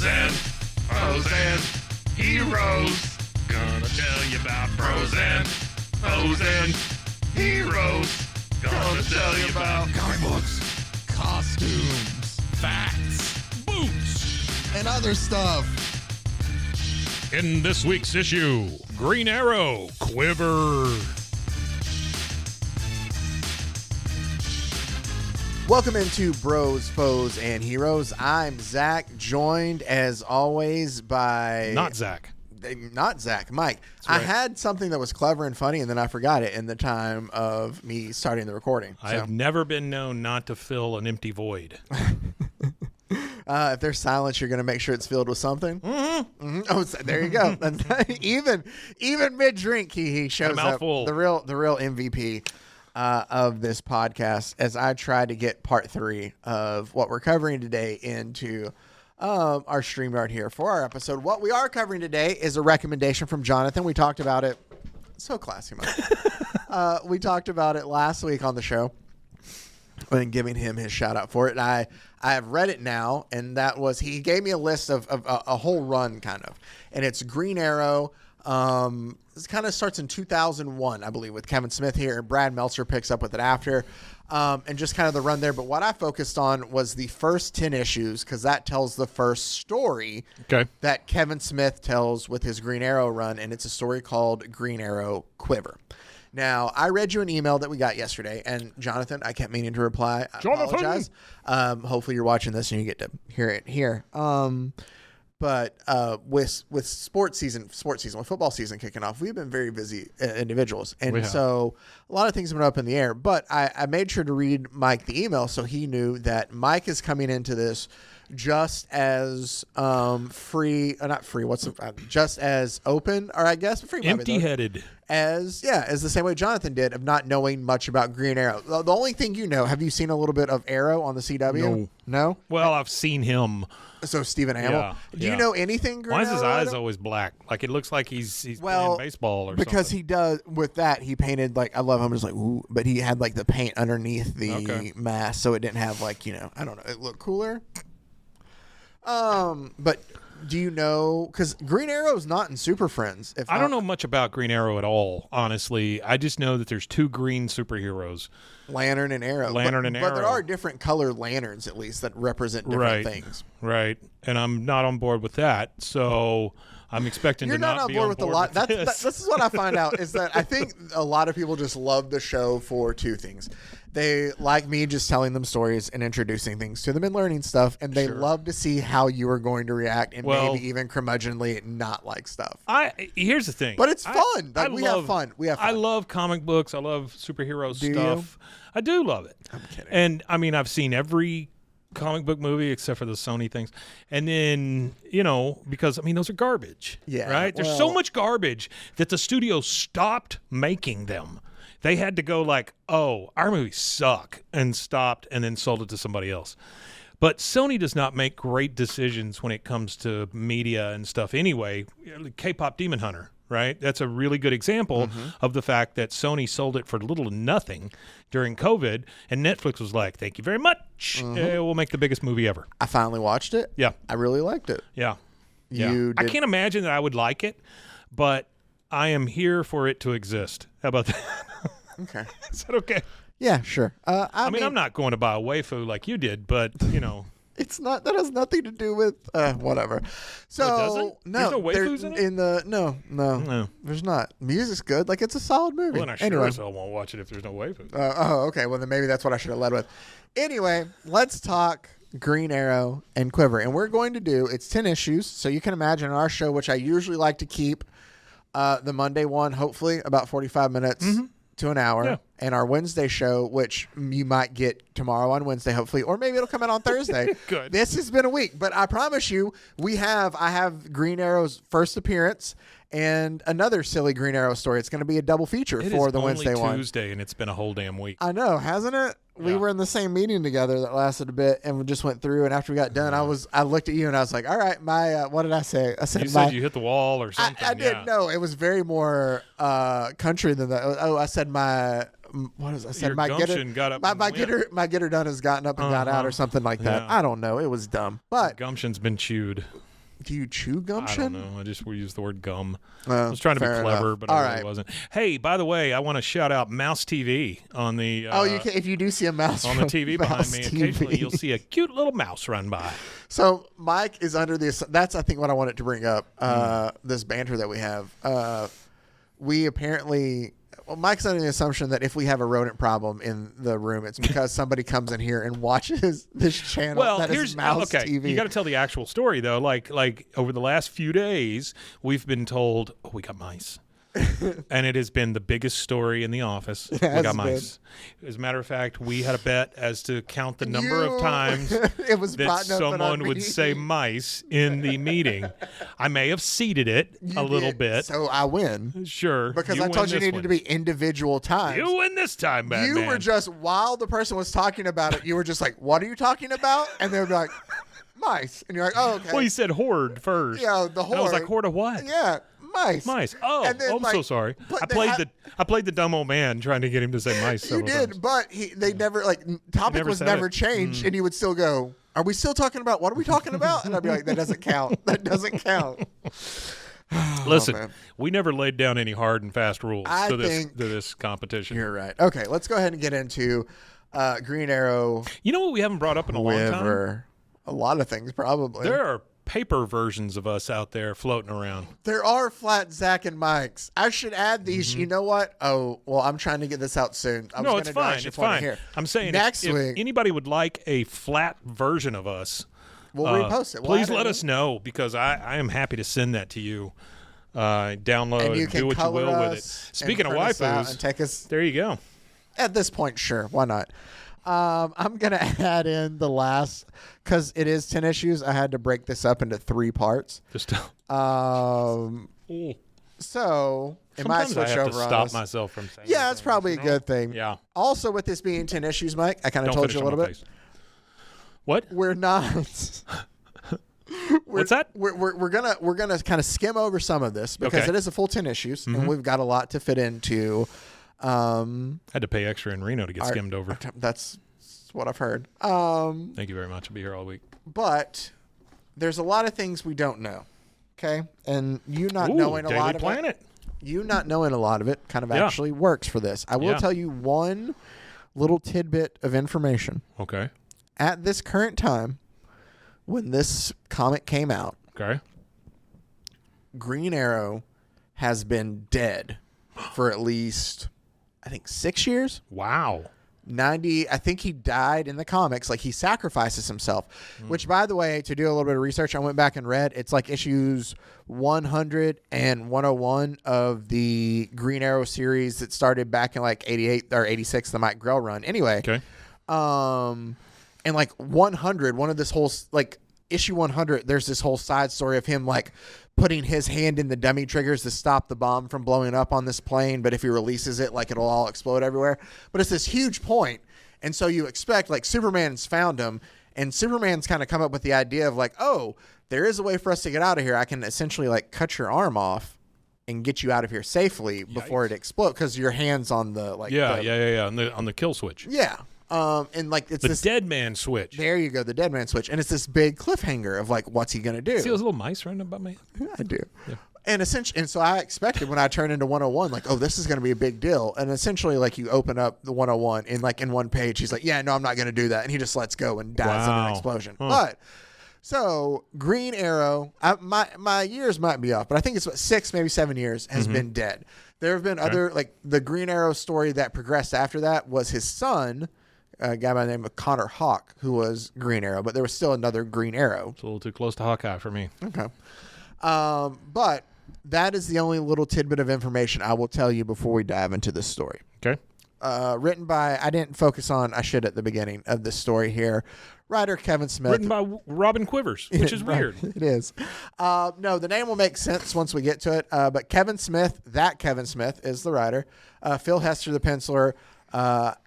and heroes. Gonna tell you about pros and heroes. Gonna tell you about comic books, costumes, facts, boots, and other stuff. In this week's issue, Green Arrow, Quiver. Welcome into Bros, Foes, and Heroes. I'm Zach, joined as always by... Not Zach, Mike. Right. I had something that was clever and funny, and then I forgot it in the time of me starting the recording. I have never been known not to fill an empty void. If there's silence, you're going to make sure it's filled with something. Mm-hmm. Oh, so there you go. even mid-drink, he shows up. The real MVP of this podcast, as I try to get part 3 of what we're covering today into our StreamYard here for our episode. What we are covering today is a recommendation from Jonathan. We talked about it. So classy, Mike. We talked about it last week on the show and giving him his shout out for it. And I have read it now, and that was, he gave me a list of a whole run kind of, and it's Green Arrow. This kind of starts in 2001, I believe, with Kevin Smith here, and Brad Meltzer picks up with it after, and just kind of the run there. But what I focused on was the first 10 issues, because that tells the first story that Kevin Smith tells with his Green Arrow run, and it's a story called Green Arrow Quiver. Now, I read you an email that we got yesterday, and Jonathan, I kept meaning to reply. I apologize. Hopefully you're watching this and you get to hear it here. But with sports season, with football season kicking off, we've been very busy individuals. And so a lot of things have been up in the air. But I made sure to read Mike the email so he knew that Mike is coming into this just as just as open, or I guess free, empty-headed, as the same way Jonathan did, of not knowing much about Green Arrow. The only thing have you seen a little bit of Arrow on the CW? No? Well, I've seen him. So Stephen Amell. Do you know anything Green Why is his Arrow? eyes always black? Like it looks like he's playing baseball or because something. he does with that. He painted I love him. Just ooh, but he had the paint underneath the mask, so it didn't have I don't know. It looked cooler. But do you know? Because Green Arrow's not in Super Friends. I don't know much about Green Arrow at all, honestly. I just know that there's 2 green superheroes. Lantern and Arrow. But there are different colored lanterns, at least, that represent different things. Right. And I'm not on board with that. So I'm expecting You're to not not on be board on with board a lot. with This is what I find out is that I think a lot of people just love the show for 2 things. They like me just telling them stories and introducing things to them and learning stuff, and they love to see how you are going to react and maybe even curmudgeonly not like stuff. Here's the thing. But it's fun. We have fun. I love comic books. I love superhero stuff. I do love it. I'm kidding. And I mean, I've seen every comic book movie except for the Sony things. And then, because those are garbage. Yeah. Right? There's so much garbage that the studio stopped making them. They had to go our movies suck, and stopped, and then sold it to somebody else. But Sony does not make great decisions when it comes to media and stuff anyway. K-pop Demon Hunter, right? That's a really good example of the fact that Sony sold it for little to nothing during COVID, and Netflix was like, thank you very much. We'll make the biggest movie ever. I finally watched it. Yeah. I really liked it. Yeah. I can't imagine that I would like it, but I am here for it to exist. How about that? Okay. Is that okay? Yeah, sure. I mean, I'm not going to buy a waifu like you did, but, It's not. That has nothing to do with whatever. So it doesn't? No, there's no waifus in it? No. There's not. Music's good. It's a solid movie. Well, then I sure as hell won't watch it if there's no waifus. Okay. Well, then maybe that's what I should have led with. Anyway, let's talk Green Arrow and Quiver, and we're going to do. It's 10 issues, so you can imagine our show, which I usually like to keep the Monday one, hopefully about 45 minutes. To an hour, and our Wednesday show, which you might get tomorrow on Wednesday, hopefully, or maybe it'll come out on Thursday. Good. This has been a week, but I promise you, I have Green Arrow's first appearance and another silly Green Arrow story. It's going to be a double feature for the Wednesday one. It's only Tuesday, and it's been a whole damn week. I know, hasn't it? We were in the same meeting together that lasted a bit, and we just went through. And after we got done, I looked at you and I was like, "All right, what did I say?" I said, "You said you hit the wall or something." I didn't know. It was very more country than that. Oh, I said my. What is I said? Your My gumption got up. My getter done has gotten up and got out or something like that. I don't know. It was dumb, but gumption's been chewed. Do you chew gumption? I don't know. We used the word gum. I was trying to be clever, but I really wasn't. Hey, by the way, I want to shout out Mouse TV on the. You can, if you do see a mouse on the TV behind me, TV. occasionally you'll see a cute little mouse run by. So Mike is under this. That's I think what I wanted to bring up. This banter that we have. We apparently. Well, Mike's under the assumption that if we have a rodent problem in the room, it's because somebody comes in here and watches this channel. Well, that is Mouse TV. You got to tell the actual story though. Like over the last few days, we've been told, "Oh, we got mice," and it has been the biggest story in the office. We got mice. As a matter of fact, we had a bet as to count the number of times it was that someone would say mice in the meeting. I may have seeded it a little bit. So I win. Sure. Because I told you it needed to be individual times. You win this time, Batman. You were just, while the person was talking about it, you were just like, what are you talking about? And they would be like, mice. And you're like, oh, okay. Well, you said horde first. Yeah, the horde. And I was like, horde of what? Yeah. Mice. Oh, I'm so sorry. I played the dumb old man trying to get him to say mice. You did, times. But they never topic was never changed, and he would still go. Are we still talking about what are we talking about? And I'd be like, that doesn't count. That doesn't count. Listen, we never laid down any hard and fast rules to this competition. You're right. Okay, let's go ahead and get into Green Arrow. You know what we haven't brought up in a long time? A lot of things, probably. There are paper versions of us out there floating around. There are flat Zach and Mikes. I should add these. You know what? Oh, well, I'm trying to get this out soon. No, it's fine. It's fine. Here. I'm saying next week, if anybody would like a flat version of us, we'll repost it. Please let us know because I am happy to send that to you. Download and do what you will with it. Speaking of waifus, there you go. At this point, sure. Why not? I'm going to add in the last, because it is 10 issues. I had to break this up into 3 parts. So it might switch I have over to stop myself from saying yeah, it's probably a good thing. Yeah. Also, with this being 10 issues, Mike, I kind of told you a little bit. What? We're not. What's that? We're gonna kind of skim over some of this because it is a full 10 issues, and we've got a lot to fit into. Had to pay extra in Reno to get skimmed over. That's what I've heard. Thank you very much. I'll be here all week. But there's a lot of things we don't know. Okay, and you not knowing a lot of it. You not knowing a lot of it kind of actually works for this. I will tell you one little tidbit of information. Okay. At this current time, when this comic came out, Green Arrow has been dead for at least, I think, 6 years. Wow. 90, I think he died in the comics. Like, he sacrifices himself, which, by the way, to do a little bit of research, I went back and read. It's like issues 100 and 101 of the Green Arrow series that started back in like 88 or 86, the Mike Grell run. Anyway. Okay. And like 100, one of this whole, like, issue 100, there's this whole side story of him, like, putting his hand in the dummy triggers to stop the bomb from blowing up on this plane. But if he releases it, like, it'll all explode everywhere. But it's this huge point. And so you expect, like, Superman's found him, and Superman's kind of come up with the idea of, like, oh, there is a way for us to get out of here. I can essentially, like, cut your arm off and get you out of here safely before it explodes, because your hand's on the, like, on the kill switch. Yeah. And like it's the this dead man switch. There you go, the dead man switch, and it's this big cliffhanger of like, what's he gonna do? See those little mice running about me? I do. Yeah. And essentially, and so I expected when I turned into 101, like, oh, this is gonna be a big deal. And essentially, like, you open up the 101, and like in one page, he's like, yeah, no, I'm not gonna do that, and he just lets go and dies in an explosion. But so Green Arrow, my years might be off, but I think it's 6, maybe 7 years has been dead. There have been other, like, the Green Arrow story that progressed after that was his son. A guy by the name of Connor Hawk, who was Green Arrow, but there was still another Green Arrow. It's a little too close to Hawkeye for me. Okay. But that is the only little tidbit of information I will tell you before we dive into this story. Okay. Written by, I didn't focus on, I should at the beginning of this story here, writer Kevin Smith. Written by Robin Quivers, which is weird. It is. No, the name will make sense once we get to it. But Kevin Smith, is the writer. Phil Hester, the penciler.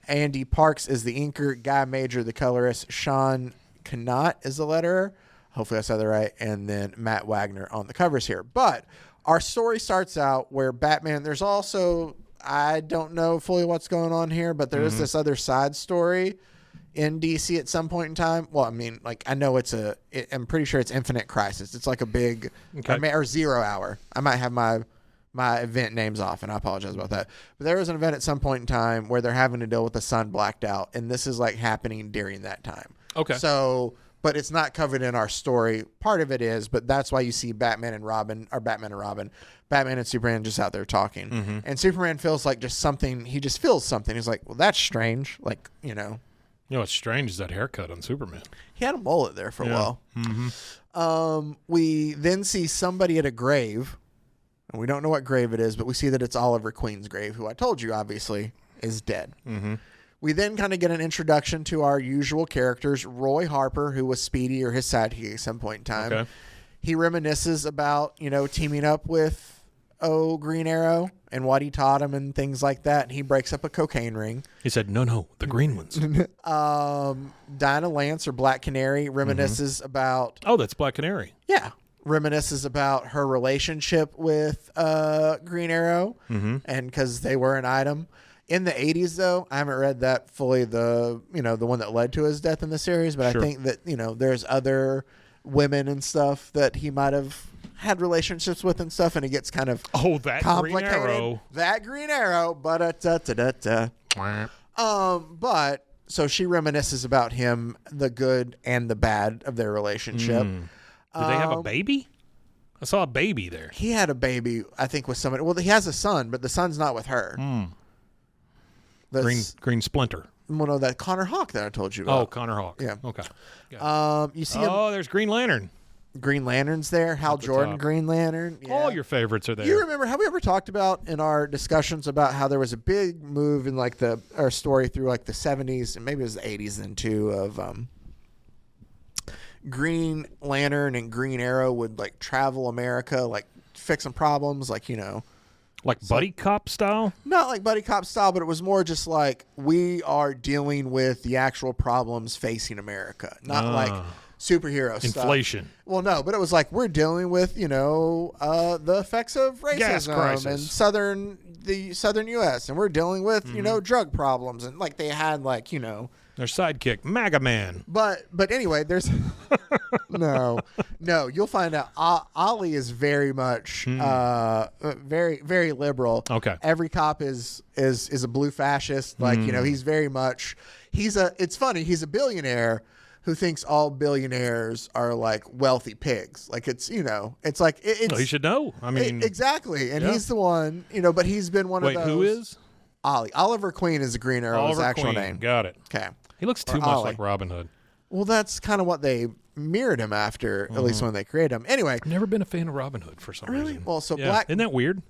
Andy Parks is the inker, Guy Major the colorist, Sean Knott is the letterer. Hopefully I said that right. And then Matt Wagner on the covers here. But our story starts out where Batman, there's also, I don't know fully what's going on here, but there is this other side story in DC at some point in time. Well, I mean, like, I know I'm pretty sure it's Infinite Crisis. It's like a big, or 0 Hour. I might have my event names off, and I apologize about that. But there was an event at some point in time where they're having to deal with the sun blacked out, and this is like happening during that time. Okay. So, but it's not covered in our story. Part of it is, but that's why you see Batman and Superman just out there talking. Mm-hmm. And Superman feels like just something, he just feels something. He's like, well, that's strange. Like, You know what's strange is that haircut on Superman. He had a mullet there for a while. Mm-hmm. We then see somebody at a grave, and we don't know what grave it is, but we see that it's Oliver Queen's grave, who I told you, obviously, is dead. Mm-hmm. We then kind of get an introduction to our usual characters. Roy Harper, who was Speedy or his sidekick at some point in time. Okay. He reminisces about, teaming up with Green Arrow and what he taught him and things like that. And he breaks up a cocaine ring. He said, no, the green ones. Dinah Lance, or Black Canary, reminisces about... Oh, that's Black Canary. Yeah. Reminisces about her relationship with Green Arrow, and because they were an item. In the 80s, though, I haven't read that fully, the one that led to his death in the series, but Sure. I think that, there's other women and stuff that he might have had relationships with and stuff, and it gets kind of that complicated. Green Arrow. That Green Arrow, but so she reminisces about him, the good and the bad of their relationship. Did they have a baby? I saw a baby there. He had a baby, I think, with somebody. Well, he has a son, but the son's not with her. Green Splinter. Well, no, that Connor Hawk that I told you about. Oh, Connor Hawk. Yeah. Okay. You see there's Green Lantern. Green Lantern's there. Hal Jordan, top. Green Lantern. Yeah. All your favorites are there. You remember, have we ever talked about in our discussions about how there was a big move in like our story through like the 70s and maybe it was the 80s then too of Green Lantern and Green Arrow would like travel America, like fixing problems, like, like buddy cop style? Not like buddy cop style, but it was more just like we are dealing with the actual problems facing America, not like superhero stuff. Inflation. Well, no, but it was like we're dealing with, the effects of racism in the southern U.S. and we're dealing with, drug problems, and like they had like, their sidekick, MAGA Man. But anyway, there's no, you'll find out Ollie is very much very, very liberal. Okay. Every cop is a blue fascist. Like, he's very much it's funny, he's a billionaire who thinks all billionaires are like wealthy pigs. Like it's like it's he should know. I mean, exactly. And he's the one, but he's been one of those. Wait, who is? Ollie. Oliver Queen is the Green Arrow's actual name. Got it. Okay. He looks too much like Robin Hood. Well, that's kind of what they mirrored him after, at least when they created him. Anyway. I've never been a fan of Robin Hood for some reason. Well, so Isn't that weird?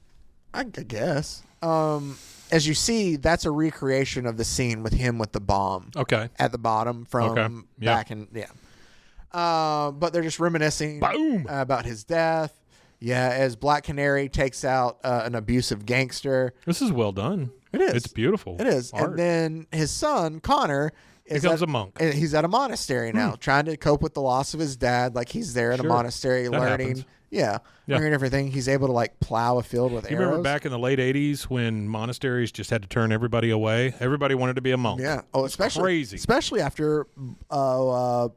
I guess. As you see, that's a recreation of the scene with him with the bomb. Okay. At the bottom from back in, but they're just reminiscing about his death. Yeah, as Black Canary takes out an abusive gangster. This is well done. It is. It's beautiful. It is. Art. And then his son, Connor, becomes a monk. He's at a monastery now, trying to cope with the loss of his dad. Like he's there at a monastery learning. Happens. Learning everything. He's able to like plow a field with arrows. You remember back in the late 80s when monasteries just had to turn everybody away? Everybody wanted to be a monk. Yeah. Oh, especially crazy. Especially after Black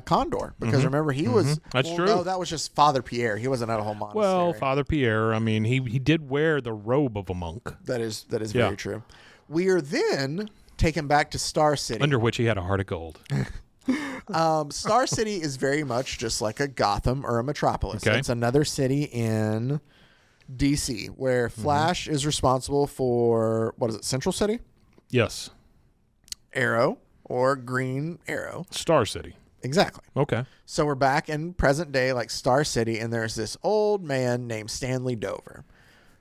Condor, because remember he was. That's true. No, that was just Father Pierre. He wasn't at a whole monastery. Well, Father Pierre. I mean, he did wear the robe of a monk. That is very true. We are then taken back to Star City, under which he had a heart of gold. Star City is very much just like a Gotham or a Metropolis. Okay. It's another city in DC where Flash is responsible for, what is it, Central City? Yes. Arrow or Green Arrow. Star City. Exactly. Okay. So we're back in present day, like Star City, and there's this old man named Stanley Dover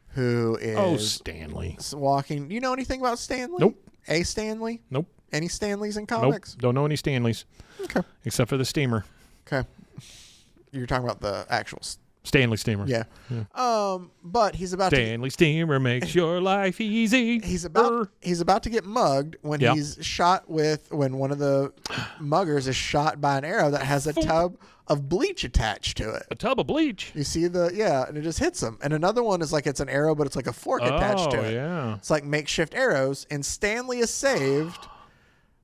who is Stanley walking. Do you know anything about Stanley? Nope. A Stanley? Nope. Any Stanleys in comics? Nope. Don't know any Stanleys. Okay. Except for the steamer. Okay. You're talking about the actual Stanley steamer. Yeah. But he's about Stanley steamer makes your life easy. He's about to get mugged when he's shot when one of the muggers is shot by an arrow that has a tub of bleach attached to it. A tub of bleach. You see and it just hits him. And another one is like it's an arrow, but it's like a fork attached to it. Yeah. It's like makeshift arrows. And Stanley is saved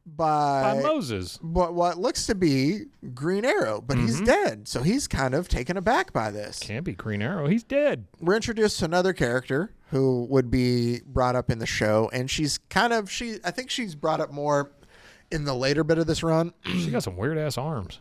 by Moses. What looks to be Green Arrow, but he's dead. So he's kind of taken aback by this. Can't be Green Arrow. He's dead. We're introduced to another character who would be brought up in the show, and I think she's brought up more in the later bit of this run. She got some weird ass arms.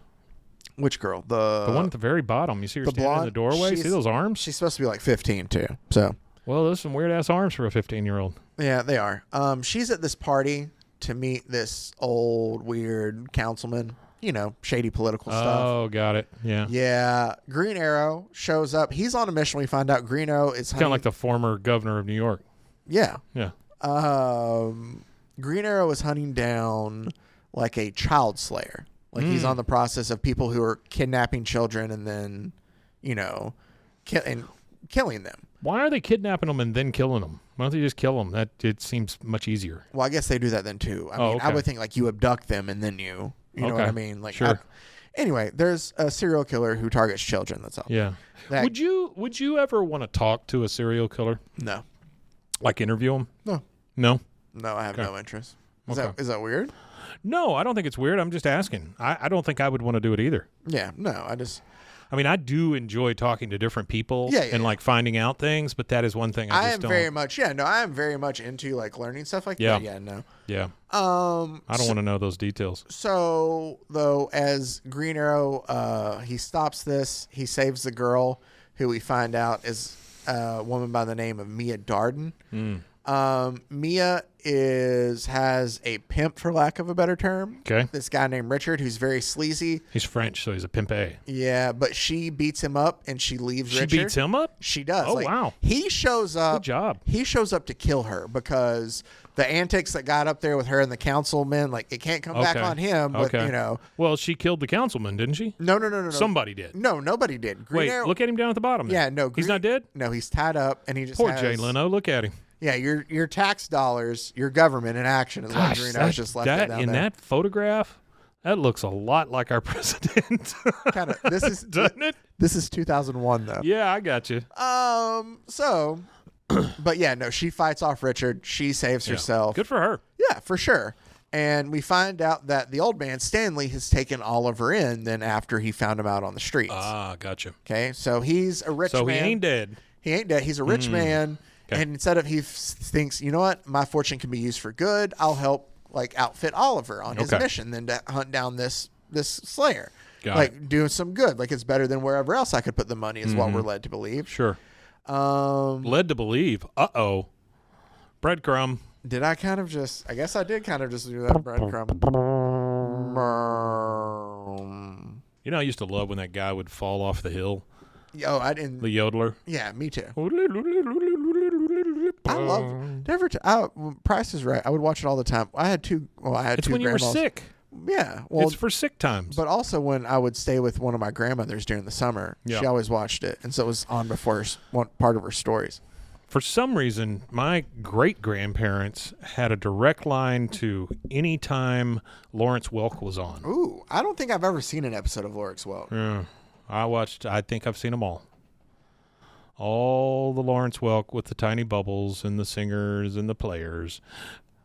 Which girl? The one at the very bottom. You see her standing in the doorway? See those arms? She's supposed to be like 15 too. So. Well, those some weird ass arms for a 15-year-old. Yeah, they are. She's at this party to meet this old weird councilman. You know, shady political stuff. Oh, got it. Yeah. Yeah. Green Arrow shows up. He's on a mission. We find out Green Arrow is kind of like the former governor of New York. Yeah. Yeah. Green Arrow is hunting down like a child slayer. Like he's on the process of people who are kidnapping children and then, you know, killing them. Why are they kidnapping them and then killing them? Why don't they just kill them? It seems much easier. Well, I guess they do that then too. I mean, okay. I would think like you abduct them and then you know what I mean? Like, sure. Anyway, there's a serial killer who targets children. That's all. Yeah. Would you ever want to talk to a serial killer? No. Like interview him? No. No? No, I have no interest. Is that weird? No, I don't think it's weird. I'm just asking. I don't think I would want to do it either. Yeah, no, I mean, I do enjoy talking to different people and like finding out things, but that is one thing I am very much into like learning stuff like that. Yeah, no. Yeah. I don't want to know those details. So, though, as Green Arrow, he stops this. He saves the girl who we find out is a woman by the name of Mia Dearden. Mia has a pimp, for lack of a better term. Okay. This guy named Richard, who's very sleazy. He's French, so he's a pimp A. Yeah, but she beats him up and she leaves Richard. She beats him up? She does. Oh, wow. He shows up. Good job. He shows up to kill her because the antics that got up there with her and the councilman, like, it can't come back on him, but, you know. Well, she killed the councilman, didn't she? No. Somebody did. No, nobody did. Wait, look at him down at the bottom. Yeah, no. He's not dead? No, he's tied up and he just Poor Jay Leno. Look at him. Yeah, your tax dollars, your government in action is what Green Arrow just left it down in there. that photograph, that looks a lot like our president. Kind of. Doesn't it? This is 2001 though. Yeah, I got you. But yeah, no, she fights off Richard. She saves herself. Good for her. Yeah, for sure. And we find out that the old man, Stanley, has taken Oliver in then after he found him out on the streets. Ah, gotcha. Okay, so he's a rich man. So he ain't dead. He ain't dead. He's a rich man. Okay. And instead of he thinks, you know what, my fortune can be used for good. I'll help like outfit Oliver on his mission, then to hunt down this slayer, doing some good. Like it's better than wherever else I could put the money. Is what we're led to believe. Sure. Led to believe. Breadcrumb. Did I kind of just? I guess I did kind of just do that breadcrumb. You know, I used to love when that guy would fall off the hill. Oh, I didn't. The yodeler. Yeah, me too. I love Price is Right. I would watch it all the time. I had two. Well, I had it's two. When grandmas. You were sick. Yeah, well, it's for sick times. But also when I would stay with one of my grandmothers during the summer, she always watched it, and so it was on before one part of her stories. For some reason, my great-grandparents had a direct line to any time Lawrence Welk was on. Ooh, I don't think I've ever seen an episode of Lawrence Welk. Yeah, I think I've seen them all. All the Lawrence Welk with the tiny bubbles and the singers and the players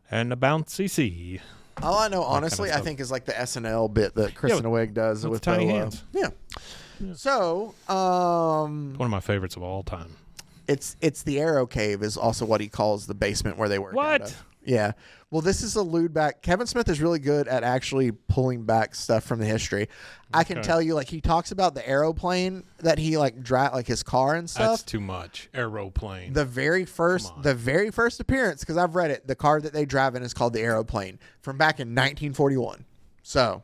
and the bouncy sea. All I know, honestly, I think is like the SNL bit that Kristen Wiig does with tiny hands. Yeah. So, one of my favorites of all time. It's the Arrow Cave is also what he calls the basement where they work. What? Yeah. Well, this is a allude back. Kevin Smith is really good at actually pulling back stuff from the history. I can tell you, like, he talks about the aeroplane that he like his car and stuff. That's too much. Aeroplane. The very first appearance, because I've read it. The car that they drive in is called the Aeroplane from back in 1941. So,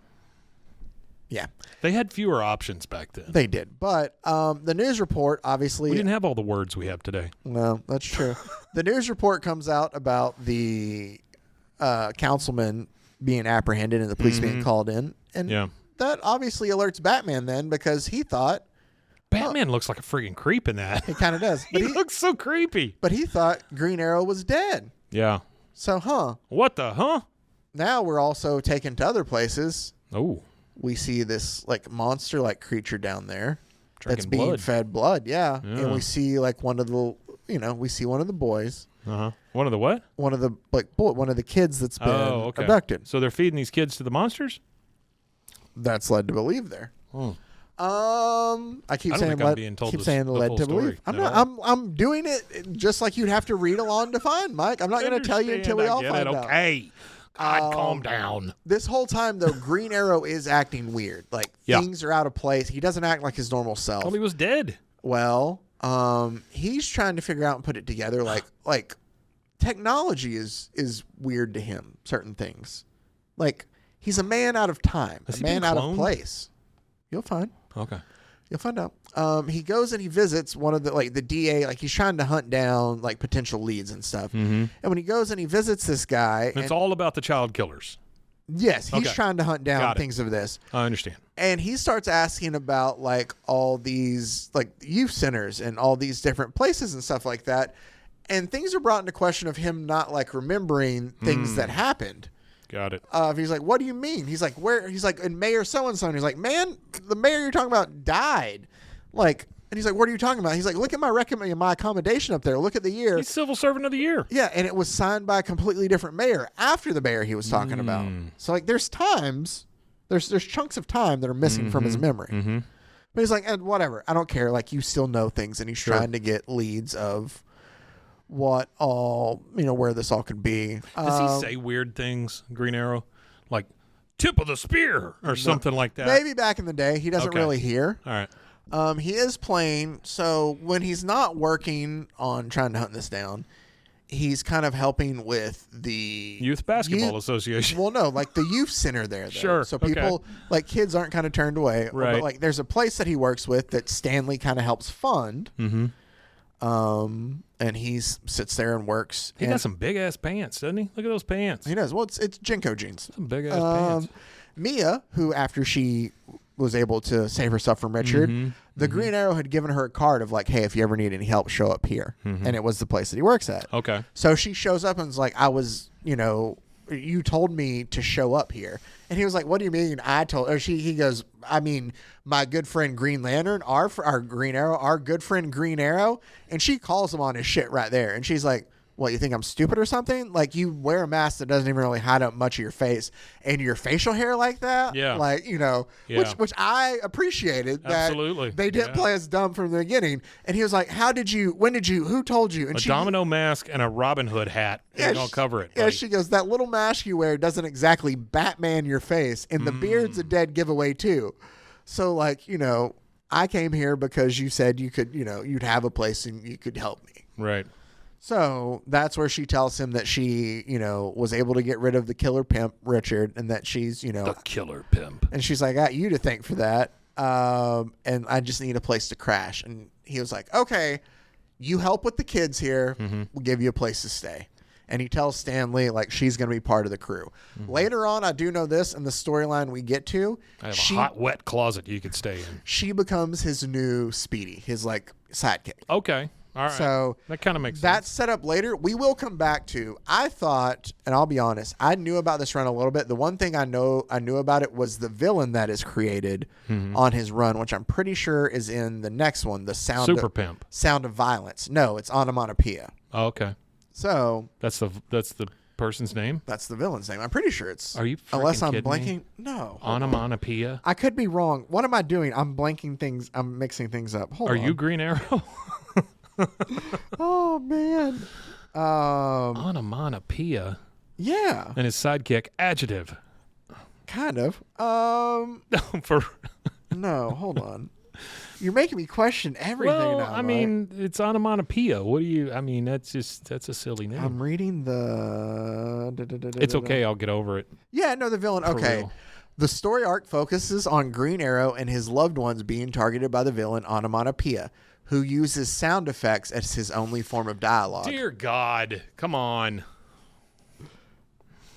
yeah, they had fewer options back then. They did, but the news report obviously we didn't have all the words we have today. Well, that's true. The news report comes out about the councilman being apprehended and the police being called in, and that obviously alerts Batman then because he thought Batman looks like a freaking creep in that. He kind of does. But he looks so creepy. But he thought Green Arrow was dead. Yeah. So, what the Now we're also taken to other places. Oh. We see this like monster like creature down there drinking that's being blood. Fed blood. Yeah. And we see like one of the boys One of the what? One of the kids that's been abducted. So they're feeding these kids to the monsters? That's led to believe there. I keep saying led to believe. I'm doing it just like you'd have to read along to find, Mike. I'm not going to tell you until we all find out. Okay. God, calm down. This whole time, though, Green Arrow is acting weird. Like, things are out of place. He doesn't act like his normal self. Well, he was dead. Well, he's trying to figure out and put it together. Like technology is weird to him, certain things. Like, he's a man out of time, a man out of place. You'll find. Okay. You'll find out. He goes and he visits one of the DA, like he's trying to hunt down like potential leads and stuff. And when he goes and he visits this guy, it's all about the child killers. Yes, he's trying to hunt down things of this. I understand. And he starts asking about like all these like youth centers and all these different places and stuff like that. And things are brought into question of him not like remembering things that happened. Got it. He's like, what do you mean? He's like, where? He's like, and Mayor so-and-so. And he's like, man, the mayor you're talking about died. Like, and he's like, what are you talking about? He's like, look at my accommodation up there. Look at the year. He's Civil Servant of the Year. Yeah, and it was signed by a completely different mayor after the mayor he was talking about. So like, there's times, there's chunks of time that are missing from his memory. But he's like, and whatever, I don't care. Like, you still know things, and he's trying to get leads of what all, where this all could be. Does he say weird things, Green Arrow? Like, tip of the spear or something like that? Maybe back in the day. He doesn't really hear. All right. He is playing, so when he's not working on trying to hunt this down, he's kind of helping with the Youth Basketball Association. Well, no, like the youth center there. Though. Sure. So people, like kids aren't kind of turned away. Right. But like there's a place that he works with that Stanley kind of helps fund. And he sits there and works. He got some big ass pants, doesn't he? Look at those pants. He does. Well, it's Jinko jeans. Some big ass pants. Mia, who after she was able to save herself from Richard, the Green Arrow had given her a card of like, hey, if you ever need any help, show up here. And it was the place that he works at. Okay. So she shows up and is like, you told me to show up here. And he was like, what do you mean? He goes, I mean, my good friend Green Lantern, our Green Arrow, our good friend Green Arrow. And she calls him on his shit right there. And she's like, what, you think I'm stupid or something? Like, you wear a mask that doesn't even really hide up much of your face, and your facial hair like that? Yeah. Like, which I appreciated that Absolutely. They didn't play us dumb from the beginning. And he was like, who told you? And a domino mask and a Robin Hood hat. Yeah, don't cover it. Yeah, she goes, that little mask you wear doesn't exactly Batman your face, and the beard's a dead giveaway too. So, like, I came here because you said you could, you'd have a place and you could help me. Right. So that's where she tells him that she, was able to get rid of the killer pimp, Richard, and that she's, the killer pimp. And she's like, I got you to thank for that. And I just need a place to crash. And he was like, okay, you help with the kids here. We'll give you a place to stay. And he tells Stanley, like, she's going to be part of the crew. Later on, I do know this, in the storyline we get to. I have a hot, wet closet you could stay in. She becomes his new Speedy, his, like, sidekick. Okay. All right. So that kind of makes sense. That's set up later. We will come back to. I thought, and I'll be honest, I knew about this run a little bit. The one thing I knew about it was the villain that is created on his run, which I'm pretty sure is in the next one, the Sound of Violence. No, it's Onomatopoeia. Oh, okay. So that's the person's name. That's the villain's name. I'm pretty sure it's. Are you? Unless I'm blanking. Me? No. Onomatopoeia. I could be wrong. What am I doing? I'm blanking things. I'm mixing things up. Hold on. Are you Green Arrow? Oh man. Onomatopoeia. Yeah. And his sidekick, Adjective. Kind of. No, hold on. You're making me question everything now. I mean, it's onomatopoeia. What do you? I mean, that's a silly name. I'm reading the. It's okay. I'll get over it. Yeah, no, the villain. Okay. Real. The story arc focuses on Green Arrow and his loved ones being targeted by the villain Onomatopoeia, who uses sound effects as his only form of dialogue. Dear God, come on.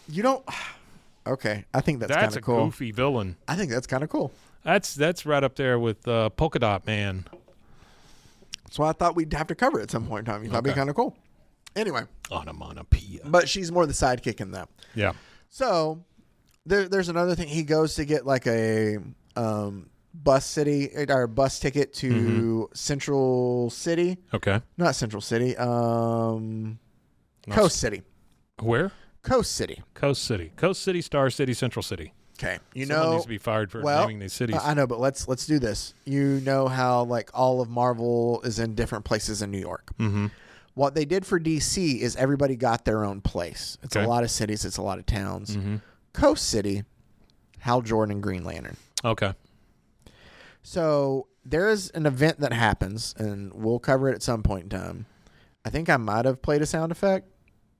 You don't. Okay, I think that's kind of cool. That's a goofy villain. I think that's kind of cool. That's right up there with Polka Dot Man. That's why I thought we'd have to cover it at some point in time. You thought it'd be kind of cool. Anyway. Onomatopoeia. But she's more the sidekick in that. Yeah. So there's another thing. He goes to get like a bus ticket to Central City. Okay. Not Central City. Coast City. Where? Coast City. Coast City. Coast City, Star City, Central City. Okay. Someone needs to be fired for naming these cities. I know, but let's do this. You know how like all of Marvel is in different places in New York. Mm-hmm. What they did for DC is everybody got their own place. It's a lot of cities. It's a lot of towns. Mm-hmm. Coast City, Hal Jordan, Green Lantern. Okay. So there's an event that happens, and we'll cover it at some point in time. I think I might have played a sound effect.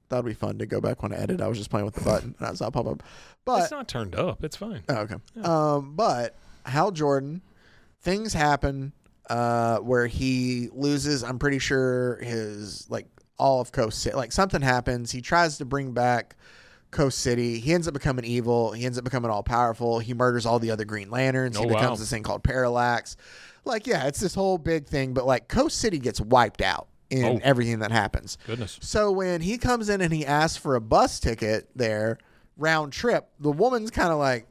That would be fun to go back when I edit. I was just playing with the button, and I saw it pop up. But it's not turned up. It's fine. Oh, okay. Yeah. But Hal Jordan, things happen where he loses, I'm pretty sure, his, like, all of Coast City. Like, something happens. He tries to bring back Coast City. He ends up becoming evil. He ends up becoming all-powerful. He murders all the other Green Lanterns. He becomes this thing called Parallax. Like, yeah, it's this whole big thing. But, like, Coast City gets wiped out in everything that happens. Goodness. So when he comes in and he asks for a bus ticket there, round trip, the woman's kind of like,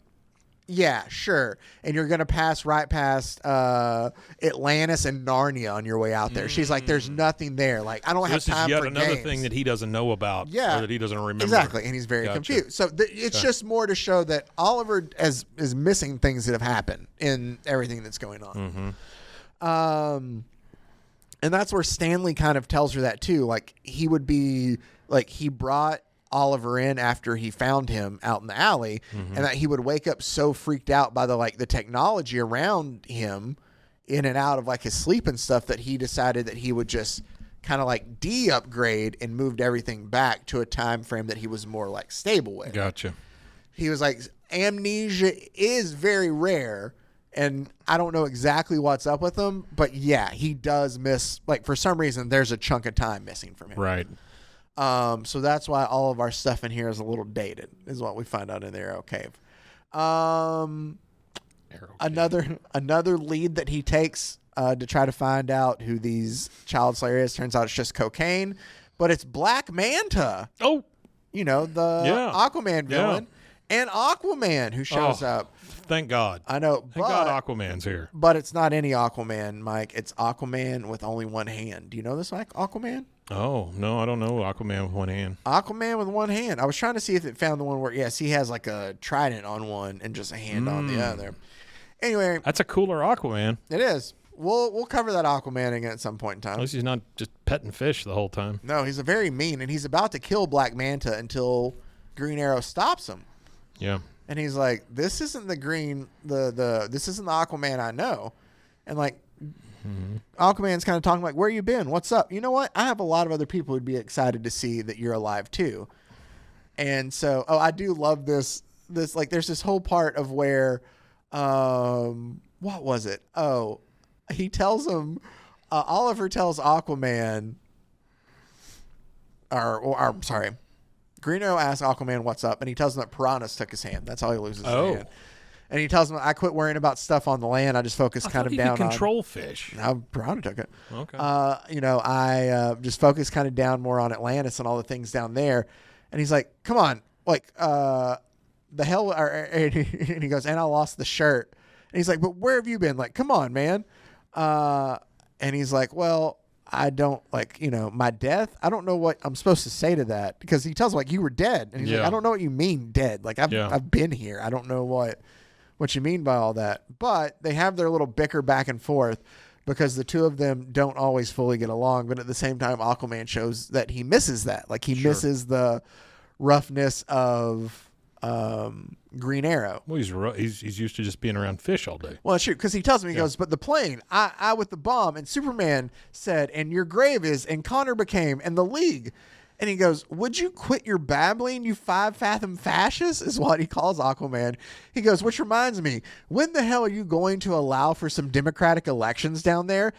yeah, sure. And you're going to pass right past Atlantis and Narnia on your way out there. She's like, there's nothing there. Like, I don't have time for games. This is yet another thing that he doesn't know about. Yeah. Or that he doesn't remember. Exactly. And he's very confused. So it's just more to show that Oliver is missing things that have happened in everything that's going on. Mm-hmm. And that's where Stanley kind of tells her that too. Like, he would be like, he brought Oliver in after he found him out in the alley, and that he would wake up so freaked out by the technology around him in and out of like his sleep and stuff that he decided that he would just kind of like de-upgrade and moved everything back to a time frame that he was more like stable with. Gotcha. He was like, amnesia is very rare, and I don't know exactly what's up with him, but yeah, he does miss, like, for some reason, there's a chunk of time missing from him. Right. So that's why all of our stuff in here is a little dated, is what we find out in the Arrow Cave. Another lead that he takes to try to find out who these child slayer is, turns out it's just cocaine, but it's Black Manta. Oh. You know, the Aquaman villain. And Aquaman, who shows up. Thank God. I know. Thank God Aquaman's here. But it's not any Aquaman, Mike. It's Aquaman with only one hand. Do you know this, Mike? Aquaman? Oh, no, I don't know Aquaman with one hand. Aquaman with one hand. I was trying to see if it found the one where, yes, he has like a trident on one and just a hand on the other. Anyway. That's a cooler Aquaman. It is. We'll cover that Aquaman again at some point in time. At least he's not just petting fish the whole time. No, he's a very mean, and he's about to kill Black Manta until Green Arrow stops him. Yeah. And he's like, this isn't this isn't the Aquaman I know. And like, Aquaman's kind of talking like, where you been? What's up? You know what? I have a lot of other people who'd be excited to see that you're alive too. And so, I do love this, like, there's this whole part of where, what was it? Oh, he tells him, Oliver tells Aquaman, or sorry, Green Arrow asks Aquaman what's up, and he tells him that piranhas took his hand. That's how he loses his hand. And he tells him, I quit worrying about stuff on the land. I just focus kind of down on control fish. No, piranha took it. Okay. I just focus kind of down more on Atlantis and all the things down there. And he's like, come on, like, the hell, and he goes, and I lost the shirt. And he's like, but where have you been? Like, come on, man. And he's like, well, I don't, like, my death. I don't know what I'm supposed to say to that, because he tells him, like, you were dead. And he's like, I don't know what you mean dead. Like, I've been here. I don't know what you mean by all that. But they have their little bicker back and forth because the two of them don't always fully get along. But at the same time, Aquaman shows that he misses that. Like, he misses the roughness of Green Arrow. Well, he's used to just being around fish all day. Well, shoot, because he tells me, he goes, but the plane, I with the bomb, and Superman said, and your grave is, and Connor became, and the League. And he goes, would you quit your babbling, you 5-fathom fascist, is what he calls Aquaman. He goes, which reminds me, when the hell are you going to allow for some democratic elections down there?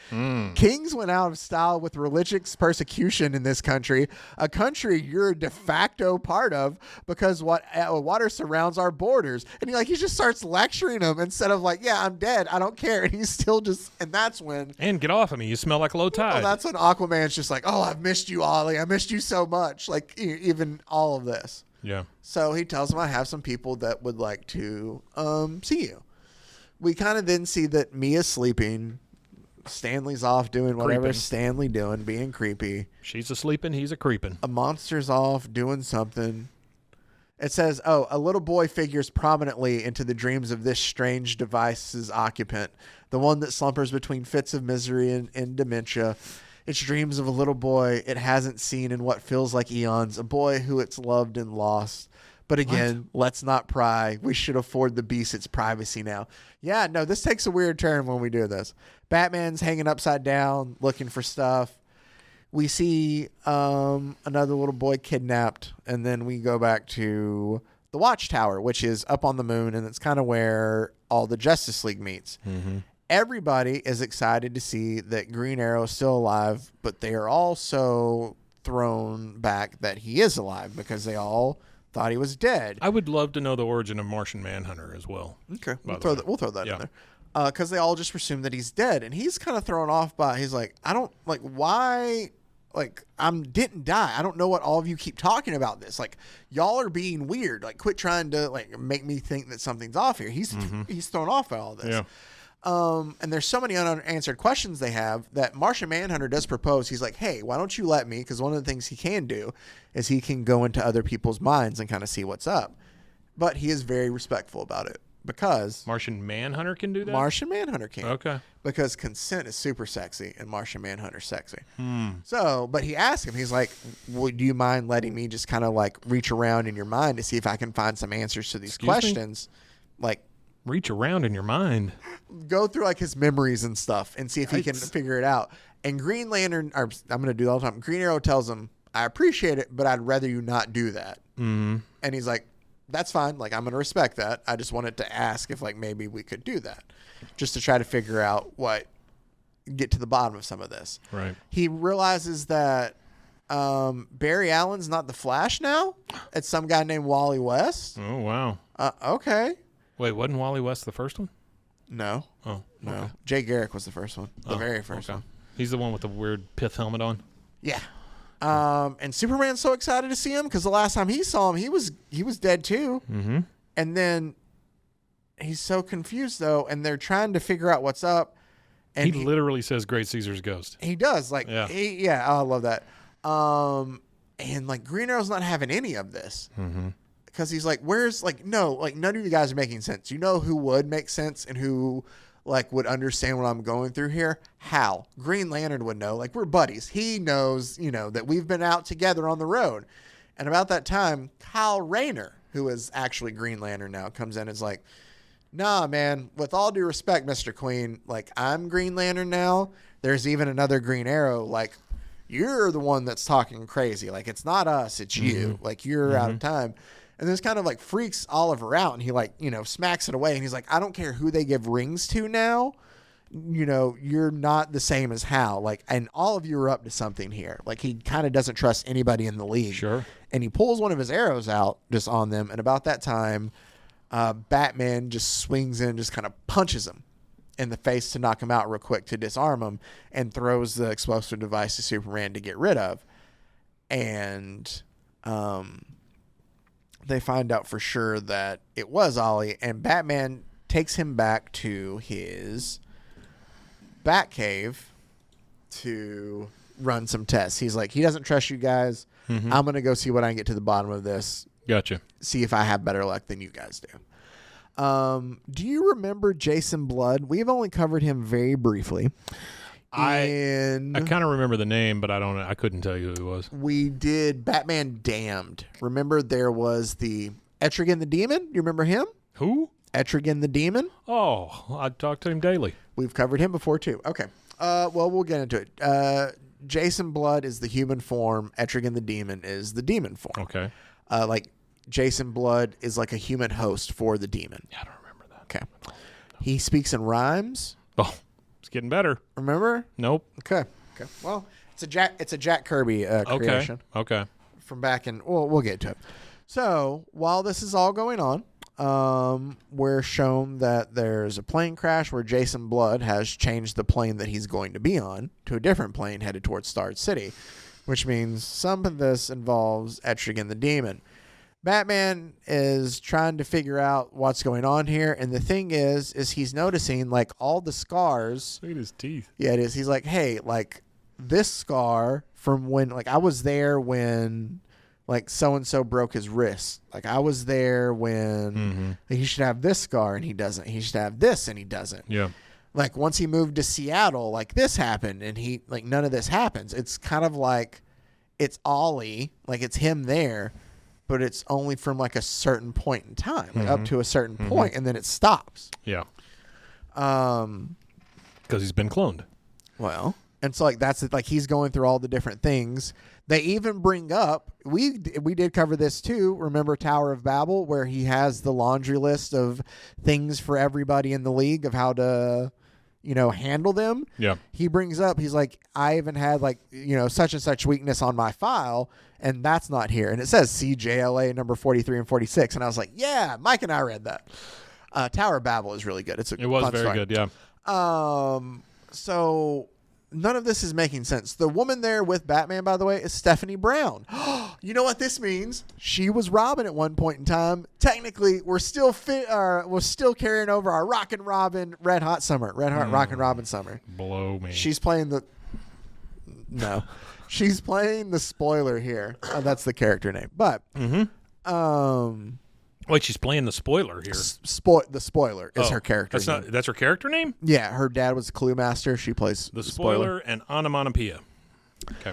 Kings went out of style with religious persecution in this country, a country you're a de facto part of because water surrounds our borders. And he just starts lecturing him instead of like, yeah, I'm dead, I don't care. And he's still just, and that's when. And get off of me, you smell like low tide. Well, that's when Aquaman's just like, oh, I've missed you, Ollie. I missed you so much, like even all of this. Yeah. So he tells him, I have some people that would like to see you. We kind of then see that Mia's sleeping. Stanley's off doing whatever Stanley doing, being creepy. She's a-sleeping, he's a-creeping. A monster's off doing something. It says, a little boy figures prominently into the dreams of this strange device's occupant, the one that slumbers between fits of misery and dementia. It's dreams of a little boy it hasn't seen in what feels like eons, a boy who it's loved and lost. But again, let's not pry. We should afford the beast its privacy now. Yeah, no, this takes a weird turn when we do this. Batman's hanging upside down, looking for stuff. We see another little boy kidnapped, and then we go back to the Watchtower, which is up on the moon, and it's kind of where all the Justice League meets. Mm-hmm. Everybody is excited to see that Green Arrow is still alive, but they are also thrown back that he is alive because they all thought he was dead. I would love to know the origin of Martian Manhunter as well. Okay, we'll throw that in there. Because they all just presume that he's dead, and he's kind of thrown off by, he's like, I don't, like, why, like, didn't die. I don't know what all of you keep talking about this. Like, y'all are being weird. Like, quit trying to, like, make me think that something's off here. He's thrown off by all this. Yeah. And there's so many unanswered questions they have that Martian Manhunter does propose. He's like, hey, why don't you let me? Because one of the things he can do is he can go into other people's minds and kind of see what's up. But he is very respectful about it because Martian Manhunter can do that? Martian Manhunter can. Okay. Because consent is super sexy and Martian Manhunter's sexy. So, but he asked him, he's like, would you mind letting me just kind of like reach around in your mind to see if I can find some answers to these questions? Like, reach around in your mind. Go through like his memories and stuff and see if he can figure it out. And Green Lantern, or I'm going to do that all the time. Green Arrow tells him, I appreciate it, but I'd rather you not do that. Mm-hmm. And he's like, that's fine. Like, I'm going to respect that. I just wanted to ask if like maybe we could do that just to try to figure out get to the bottom of some of this. Right. He realizes that Barry Allen's not the Flash now. It's some guy named Wally West. Oh, wow. Okay. Wait, wasn't Wally West the first one? No. Oh, no. Okay. Jay Garrick was the first one. The very first one. He's the one with the weird pith helmet on? Yeah. And Superman's so excited to see him because the last time he saw him, he was dead too. Mm-hmm. And then he's so confused though, and they're trying to figure out what's up. And he literally says Great Caesar's ghost. He does. Like, yeah. I love that. And like Green Arrow's not having any of this. Mm-hmm. Because he's like, where's, like, no, like, none of you guys are making sense. You know who would make sense and who, like, would understand what I'm going through here? Hal. Green Lantern would know. Like, we're buddies. He knows, that we've been out together on the road. And about that time, Kyle Rayner, who is actually Green Lantern now, comes in and is like, nah, man, with all due respect, Mr. Queen, like, I'm Green Lantern now. There's even another Green Arrow. Like, you're the one that's talking crazy. Like, it's not us, it's you. Like, you're out of time. And this kind of like freaks Oliver out, and he like, smacks it away. And he's like, I don't care who they give rings to now. You're not the same as Hal. Like, and all of you are up to something here. Like, he kind of doesn't trust anybody in the league. Sure. And he pulls one of his arrows out just on them. And about that time, Batman just swings in and just kind of punches him in the face to knock him out real quick to disarm him, and throws the explosive device to Superman to get rid of. And, they find out for sure that it was Ollie, and Batman takes him back to his Batcave to run some tests. He's like, he doesn't trust you guys. Mm-hmm. I'm going to go see what I can get to the bottom of this. Gotcha. See if I have better luck than you guys do. Do you remember Jason Blood? We've only covered him very briefly. I kind of remember the name, but I couldn't tell you who he was. We did Batman Damned. Remember there was the Etrigan the Demon? You remember him? Who? Etrigan the Demon. Oh, I talk to him daily. We've covered him before too. Okay. Well, we'll get into it. Jason Blood is the human form. Etrigan the Demon is the demon form. Okay. Like Jason Blood is like a human host for the demon. Yeah, I don't remember that. Okay. No. He speaks in rhymes. Oh. Getting better. Remember? Nope. Okay. Well, it's a Jack Kirby creation. Okay. From back in. We'll get to it. So while this is all going on, we're shown that there's a plane crash where Jason Blood has changed the plane that he's going to be on to a different plane headed towards Star City, which means some of this involves Etrigan the Demon. Batman is trying to figure out what's going on here, and the thing is he's noticing like all the scars. Look at his teeth. Yeah, it is. He's like, hey, like this scar from when like I was there when like so and so broke his wrist. Like I was there when he should have this scar and he doesn't. He should have this and he doesn't. Yeah. Like once he moved to Seattle, like this happened and he like none of this happens. It's kind of like it's Ollie, like it's him there. But it's only from like a certain point in time, like up to a certain point, and then it stops. Yeah. Because he's been cloned. Well, and so like that's it, like he's going through all the different things. They even bring up we did cover this too. Remember Tower of Babel, where he has the laundry list of things for everybody in the league of how to, handle them. Yeah. He brings up, he's like, I even had like, such and such weakness on my file, and that's not here. And it says CJLA number 43 and 46. And I was like, yeah, Mike and I read that. Tower of Babel is really good. It was very good, yeah. So none of this is making sense. The woman there with Batman, by the way, is Stephanie Brown. You know what this means? She was Robin at one point in time. Technically, we're still carrying over our Rockin' Robin Red Hot Rockin' Robin summer. Blow me. She's playing the she's playing the spoiler here. That's the character name. But wait, she's playing the spoiler here. The spoiler is her character name. That's her character name? Yeah, her dad was a Clue Master. She plays the spoiler and onomatopoeia. Okay.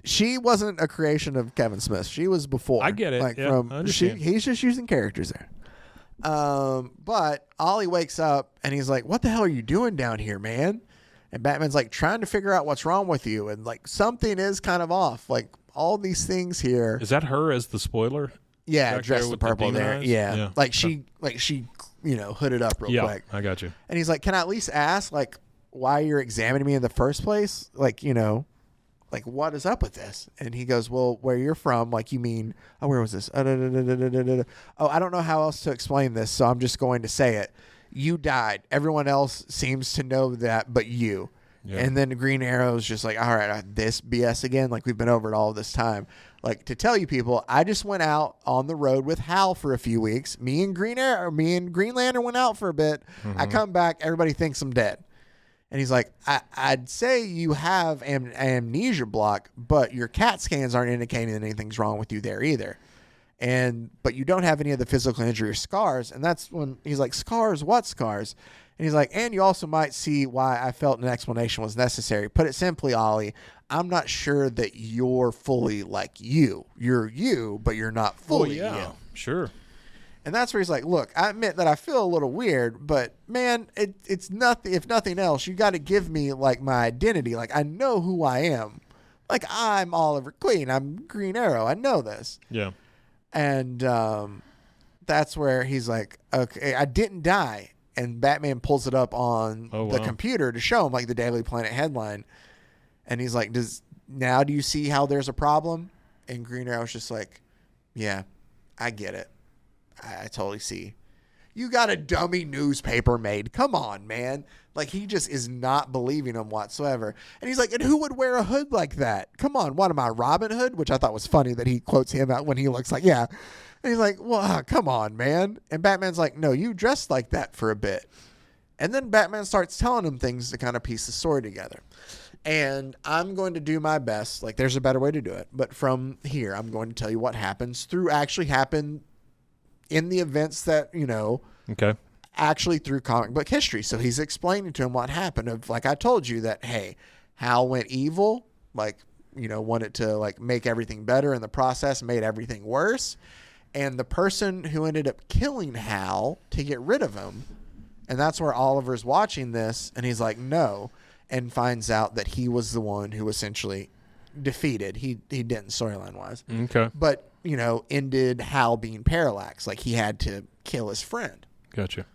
She wasn't a creation of Kevin Smith. She was before. I get it. Like I understand. He's just using characters there. But Ollie wakes up and he's like, "What the hell are you doing down here, man?" And Batman's like trying to figure out what's wrong with you, and like something is kind of off. Like all these things here. Is that her as the spoiler? Yeah, dressed in purple there. Yeah. Like she hooded up real quick. I got you. And he's like, "Can I at least ask like why you're examining me in the first place? Like, like what is up with this?" And he goes, "Well, where you're from, like you mean, where was this? I don't know how else to explain this, so I'm just going to say it. You died. Everyone else seems to know that, but you." Yeah. And then the Green Arrow's just like, "All right, this BS again. Like we've been over it all this time. Like to tell you people, I just went out on the road with Hal for a few weeks. Me and Green Lantern went out for a bit. I come back, everybody thinks I'm dead." And he's like, I'd say you have amnesia block, but your CAT scans aren't indicating that anything's wrong with you there either. But you don't have any of the physical injury or scars. And that's when he's like, "Scars? What scars?" And he's like, "And you also might see why I felt an explanation was necessary. Put it simply, Ollie, I'm not sure that you're fully like you. You're you, but you're not fully you." Sure. And that's where he's like, "Look, I admit that I feel a little weird, but man, it's nothing. If nothing else, you got to give me like my identity. Like I know who I am. Like I'm Oliver Queen. I'm Green Arrow. I know this." Yeah. And that's where he's like, "Okay, I didn't die." And Batman pulls it up on the computer to show him like the Daily Planet headline. And he's like, do you see how there's a problem?" And Green Arrow's just like, "Yeah, I get it. I totally see. You got a dummy newspaper made. Come on, man." Like he just is not believing him whatsoever. And he's like, "And who would wear a hood like that? Come on, what am I, Robin Hood?" Which I thought was funny that he quotes him out when he looks like, yeah. And he's like, "Well, come on, man." And Batman's like, "No, you dressed like that for a bit." And then Batman starts telling him things to kind of piece the story together. And I'm going to do my best. Like there's a better way to do it. But from here, I'm going to tell you what happens actually happened in the events that, actually through comic book history. So he's explaining to him what happened of like I told you that, hey, Hal went evil, like, wanted to like make everything better in the process, made everything worse. And the person who ended up killing Hal to get rid of him, and that's where Oliver's watching this and he's like, no, and finds out that he was the one who essentially defeated. He didn't storyline wise. Okay. But, ended Hal being parallaxed. Like he had to kill his friend. Gotcha.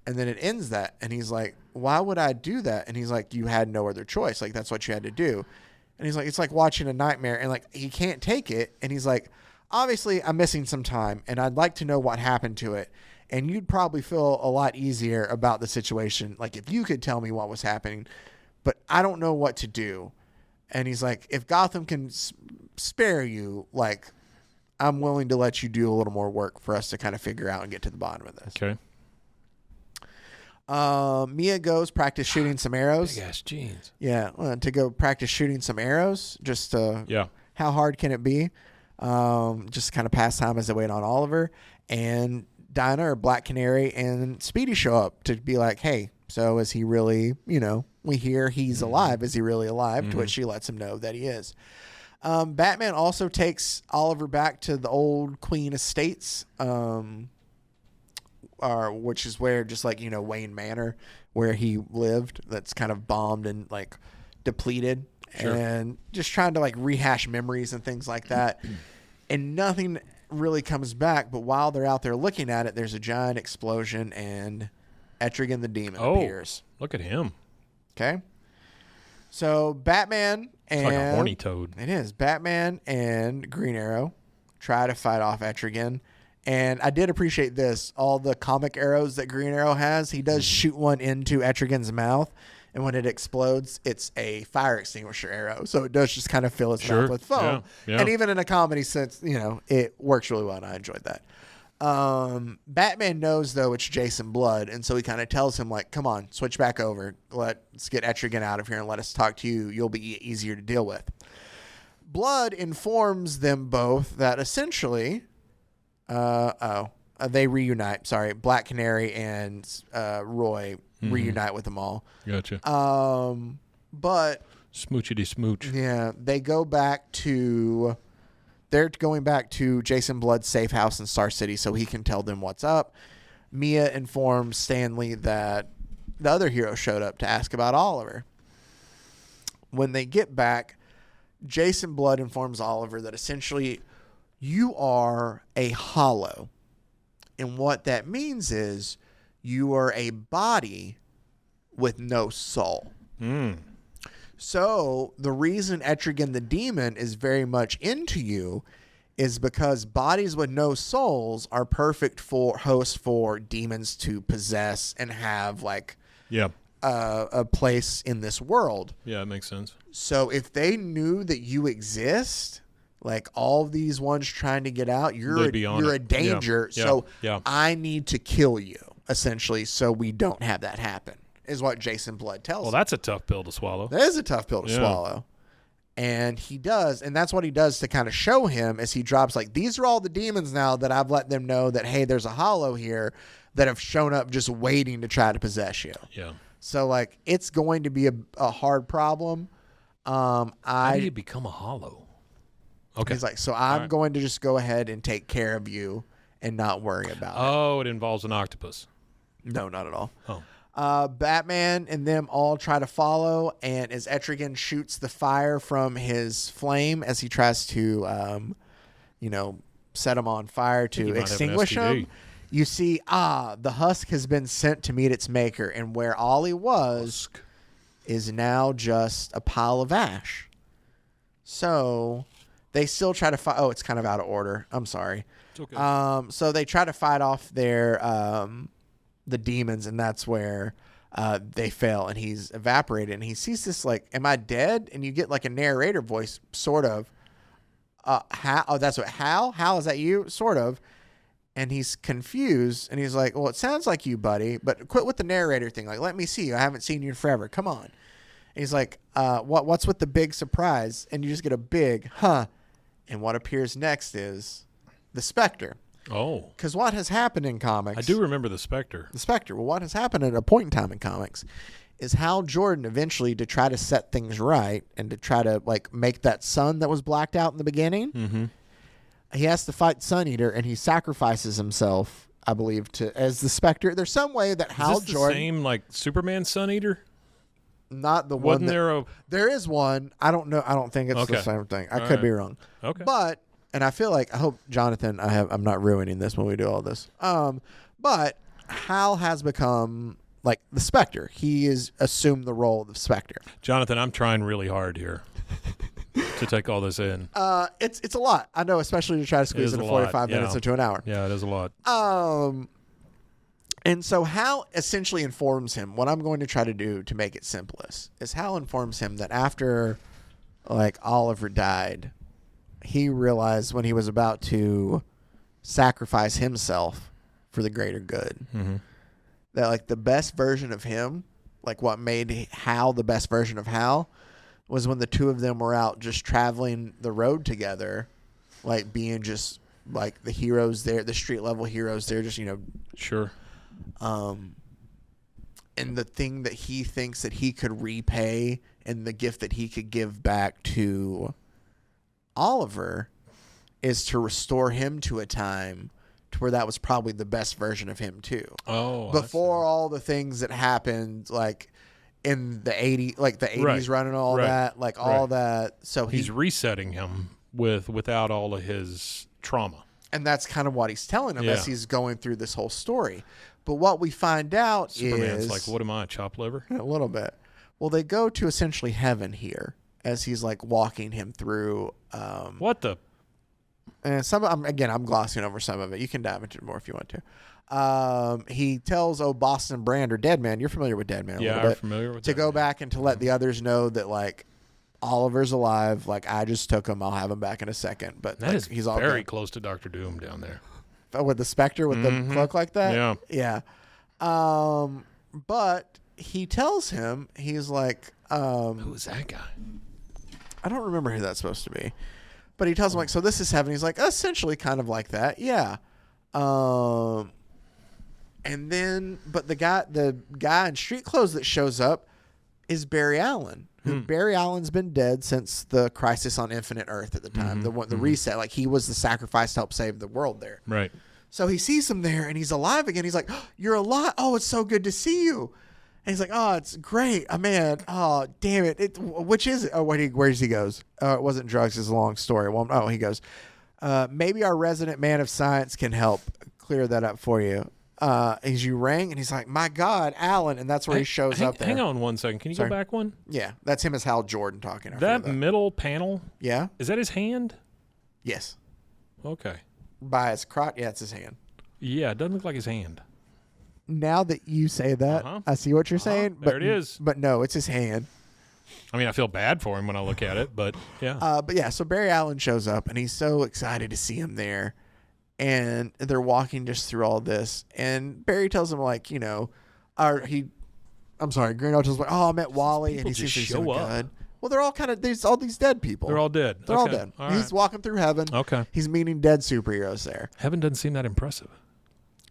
And then it ends that. And he's like, "Why would I do that?" And he's like, "You had no other choice. Like that's what you had to do." And he's like, "It's like watching a nightmare." And like, he can't take it. And he's like, "Obviously I'm missing some time and I'd like to know what happened to it. And you'd probably feel a lot easier about the situation. Like if you could tell me what was happening, but I don't know what to do." And he's like, "If Gotham can spare you, like, I'm willing to let you do a little more work for us to kind of figure out and get to the bottom of this. Okay. Mia goes practice shooting some arrows. Big ass jeans. Yeah, to go practice shooting some arrows. Just how hard can it be? Just kind of pass time as they wait on Oliver. And Dinah or Black Canary and Speedy show up to be like, hey, so is he really, we hear he's alive. Is he really alive? To which she lets him know that he is. Batman also takes Oliver back to the old Queen Estates, which is where just like, Wayne Manor, where he lived, that's kind of bombed and like depleted. Sure. And just trying to like rehash memories and things like that. And nothing really comes back. But while they're out there looking at it, there's a giant explosion and Etrigan the Demon appears. Look at him. Okay. So Batman and... It's like a horny toad. It is. Batman and Green Arrow try to fight off Etrigan. And I did appreciate this. All the comic arrows that Green Arrow has, he does shoot one into Etrigan's mouth. And when it explodes, it's a fire extinguisher arrow. So it does just kind of fill its mouth with foam. Yeah. And even in a comedy sense, it works really well. And I enjoyed that. Batman knows, though, it's Jason Blood. And so he kind of tells him, like, come on, switch back over. Let's get Etrigan out of here and let us talk to you. You'll be easier to deal with. Blood informs them both that essentially, they reunite. Sorry, Black Canary and Roy reunite with them all. Gotcha. But smoochity smooch. Yeah, they're going back to Jason Blood's safe house in Star City so he can tell them what's up. Mia informs Stanley that the other hero showed up to ask about Oliver. When they get back, Jason Blood informs Oliver that essentially you are a hollow. And what that means is you are a body with no soul. So the reason Etrigan the Demon is very much into you is because bodies with no souls are perfect for hosts for demons to possess and have like a place in this world. Yeah, it makes sense. So if they knew that you exist, like all these ones trying to get out, you're a danger. So I need to kill you, essentially, so we don't have that happen, is what Jason Blood tells him. Well, that's a tough pill to swallow. That is a tough pill to swallow. And he does, and that's what he does to kind of show him as he drops, like, these are all the demons now that I've let them know that, hey, there's a hollow here that have shown up just waiting to try to possess you. Yeah. So, like, it's going to be a hard problem. How do you become a hollow? Okay. He's like, so I'm going to just go ahead and take care of you and not worry about it. Oh, it involves an octopus. No, not at all. Oh. Batman and them all try to follow, and as Etrigan shoots the fire from his flame as he tries to, set him on fire to extinguish him, you see, the husk has been sent to meet its maker, and where Ollie was is now just a pile of ash. So they still try to fight. Oh, it's kind of out of order. I'm sorry. It's okay. So they try to fight off their the demons, and that's where they fail, and he's evaporated, and he sees this like, am I dead? And you get like a narrator voice, sort of. Hal? Oh, that's what Hal? Hal, is that you? Sort of. And he's confused, and he's like, well, it sounds like you, buddy, but quit with the narrator thing. Like, let me see you. I haven't seen you in forever. Come on. And he's like, what's with the big surprise? And you just get a big, huh? And what appears next is the Spectre. Oh. Because what has happened in comics... I do remember the Spectre. The Spectre. Well, what has happened at a point in time in comics is Hal Jordan eventually, to try to set things right and to try to like make that sun that was blacked out in the beginning, he has to fight Sun Eater, and he sacrifices himself, I believe, as the Spectre. There's some way that Hal Jordan... Jordan... the same like Superman Sun Eater? Not the Wasn't one. There is one. I don't know. I don't think it's the same thing. I could be wrong. Okay. But, and I feel like, I hope, Jonathan, I'm not ruining this when we do all this. But Hal has become like the Spectre. He has assumed the role of the Spectre. Jonathan, I'm trying really hard here to take all this in. It's a lot. I know, especially to try to squeeze into 45 minutes into an hour. Yeah, it is a lot. And so Hal essentially informs him, what I'm going to try to do to make it simplest is Hal informs him that after like Oliver died, he realized when he was about to sacrifice himself for the greater good, that like the best version of him, like what made Hal the best version of Hal, was when the two of them were out just traveling the road together, like being just like the heroes there, the street level heroes there, just, Sure. And the thing that he thinks that he could repay and the gift that he could give back to Oliver is to restore him to a time to where that was probably the best version of him too. Oh, before all the things that happened, like in the 80s, like the 80s run and all that, like all that. So he's resetting him without all of his trauma. And that's kind of what he's telling him as he's going through this whole story. But what we find out Superman's is... like, what am I, chopped liver? A little bit. Well, they go to essentially heaven here as he's like walking him through... what the... And I'm glossing over some of it. You can dive into it more if you want to. He tells Boston Brand or Deadman, you're familiar with Deadman a little bit, I'm familiar with to Deadman. go back and to let the others know that like Oliver's alive. Like I just took him. I'll have him back in a second. But that is he's all very good. close to Dr. Doom down there. Oh, with the Spectre with the cloak like that? Yeah. But he tells him, he's like... who is that guy? I don't remember who that's supposed to be. But he tells him, like, so this is heaven. He's like, essentially kind of like that. Yeah. And then, but the guy in street clothes that shows up is Barry Allen. Who Barry Allen's been dead since the Crisis on Infinite Earth at the time, the reset. Like he was the sacrifice to help save the world there. Right. So he sees him there and he's alive again. He's like, oh, "You're alive! Oh, it's so good to see you." And he's like, "Oh, it's great, man. Oh, damn it! Which is it? Oh, where does he goes? It wasn't drugs. It's a long story. Well, he goes, maybe our resident man of science can help clear that up for you." As you rang, and he's like, "My God, Alan!" And that's where he shows up there. Hang on 1 second. Can you go back one? Yeah, that's him as Hal Jordan talking. That middle panel. Yeah. Is that his hand? Yes. Okay. By his crotch. Yeah, it's his hand. Yeah, it doesn't look like his hand. Now that you say that, I see what you're saying. There it is. But no, it's his hand. I mean, I feel bad for him when I look at it, but yeah. But yeah, so Barry Allen shows up, and he's so excited to see him there. And they're walking just through all this. And Barry tells him, like, Green Arrow tells him, like, "Oh, I met Wally." And he sees he's doing good. Well, they're all there's all these dead people. They're all dead. They're all dead. He's walking through heaven. Okay. He's meeting dead superheroes there. Heaven doesn't seem that impressive.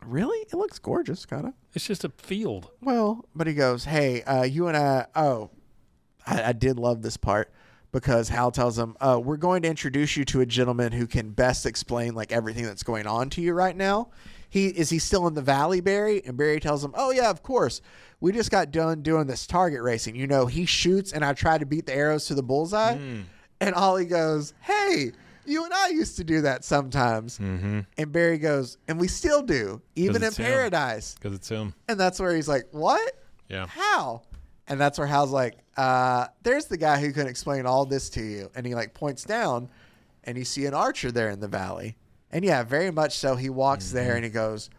Really? It looks gorgeous, kind of. It's just a field. Well, but he goes, "Hey, you and I did love this part because Hal tells him, we're going to introduce you to a gentleman who can best explain like everything that's going on to you right now. Is he still in the valley, Barry?" And Barry tells him, "Oh yeah, of course. We just got done doing this target racing. He shoots and I try to beat the arrows to the bullseye." And Ollie goes, "Hey, you and I used to do that sometimes." And Barry goes, "And we still do, even in paradise." Because it's him. And that's where he's like, "What? Yeah. How?" And that's where Hal's like, "There's the guy who can explain all this to you." And he like points down and you see an archer there in the valley. And yeah, very much so. He walks there and he goes,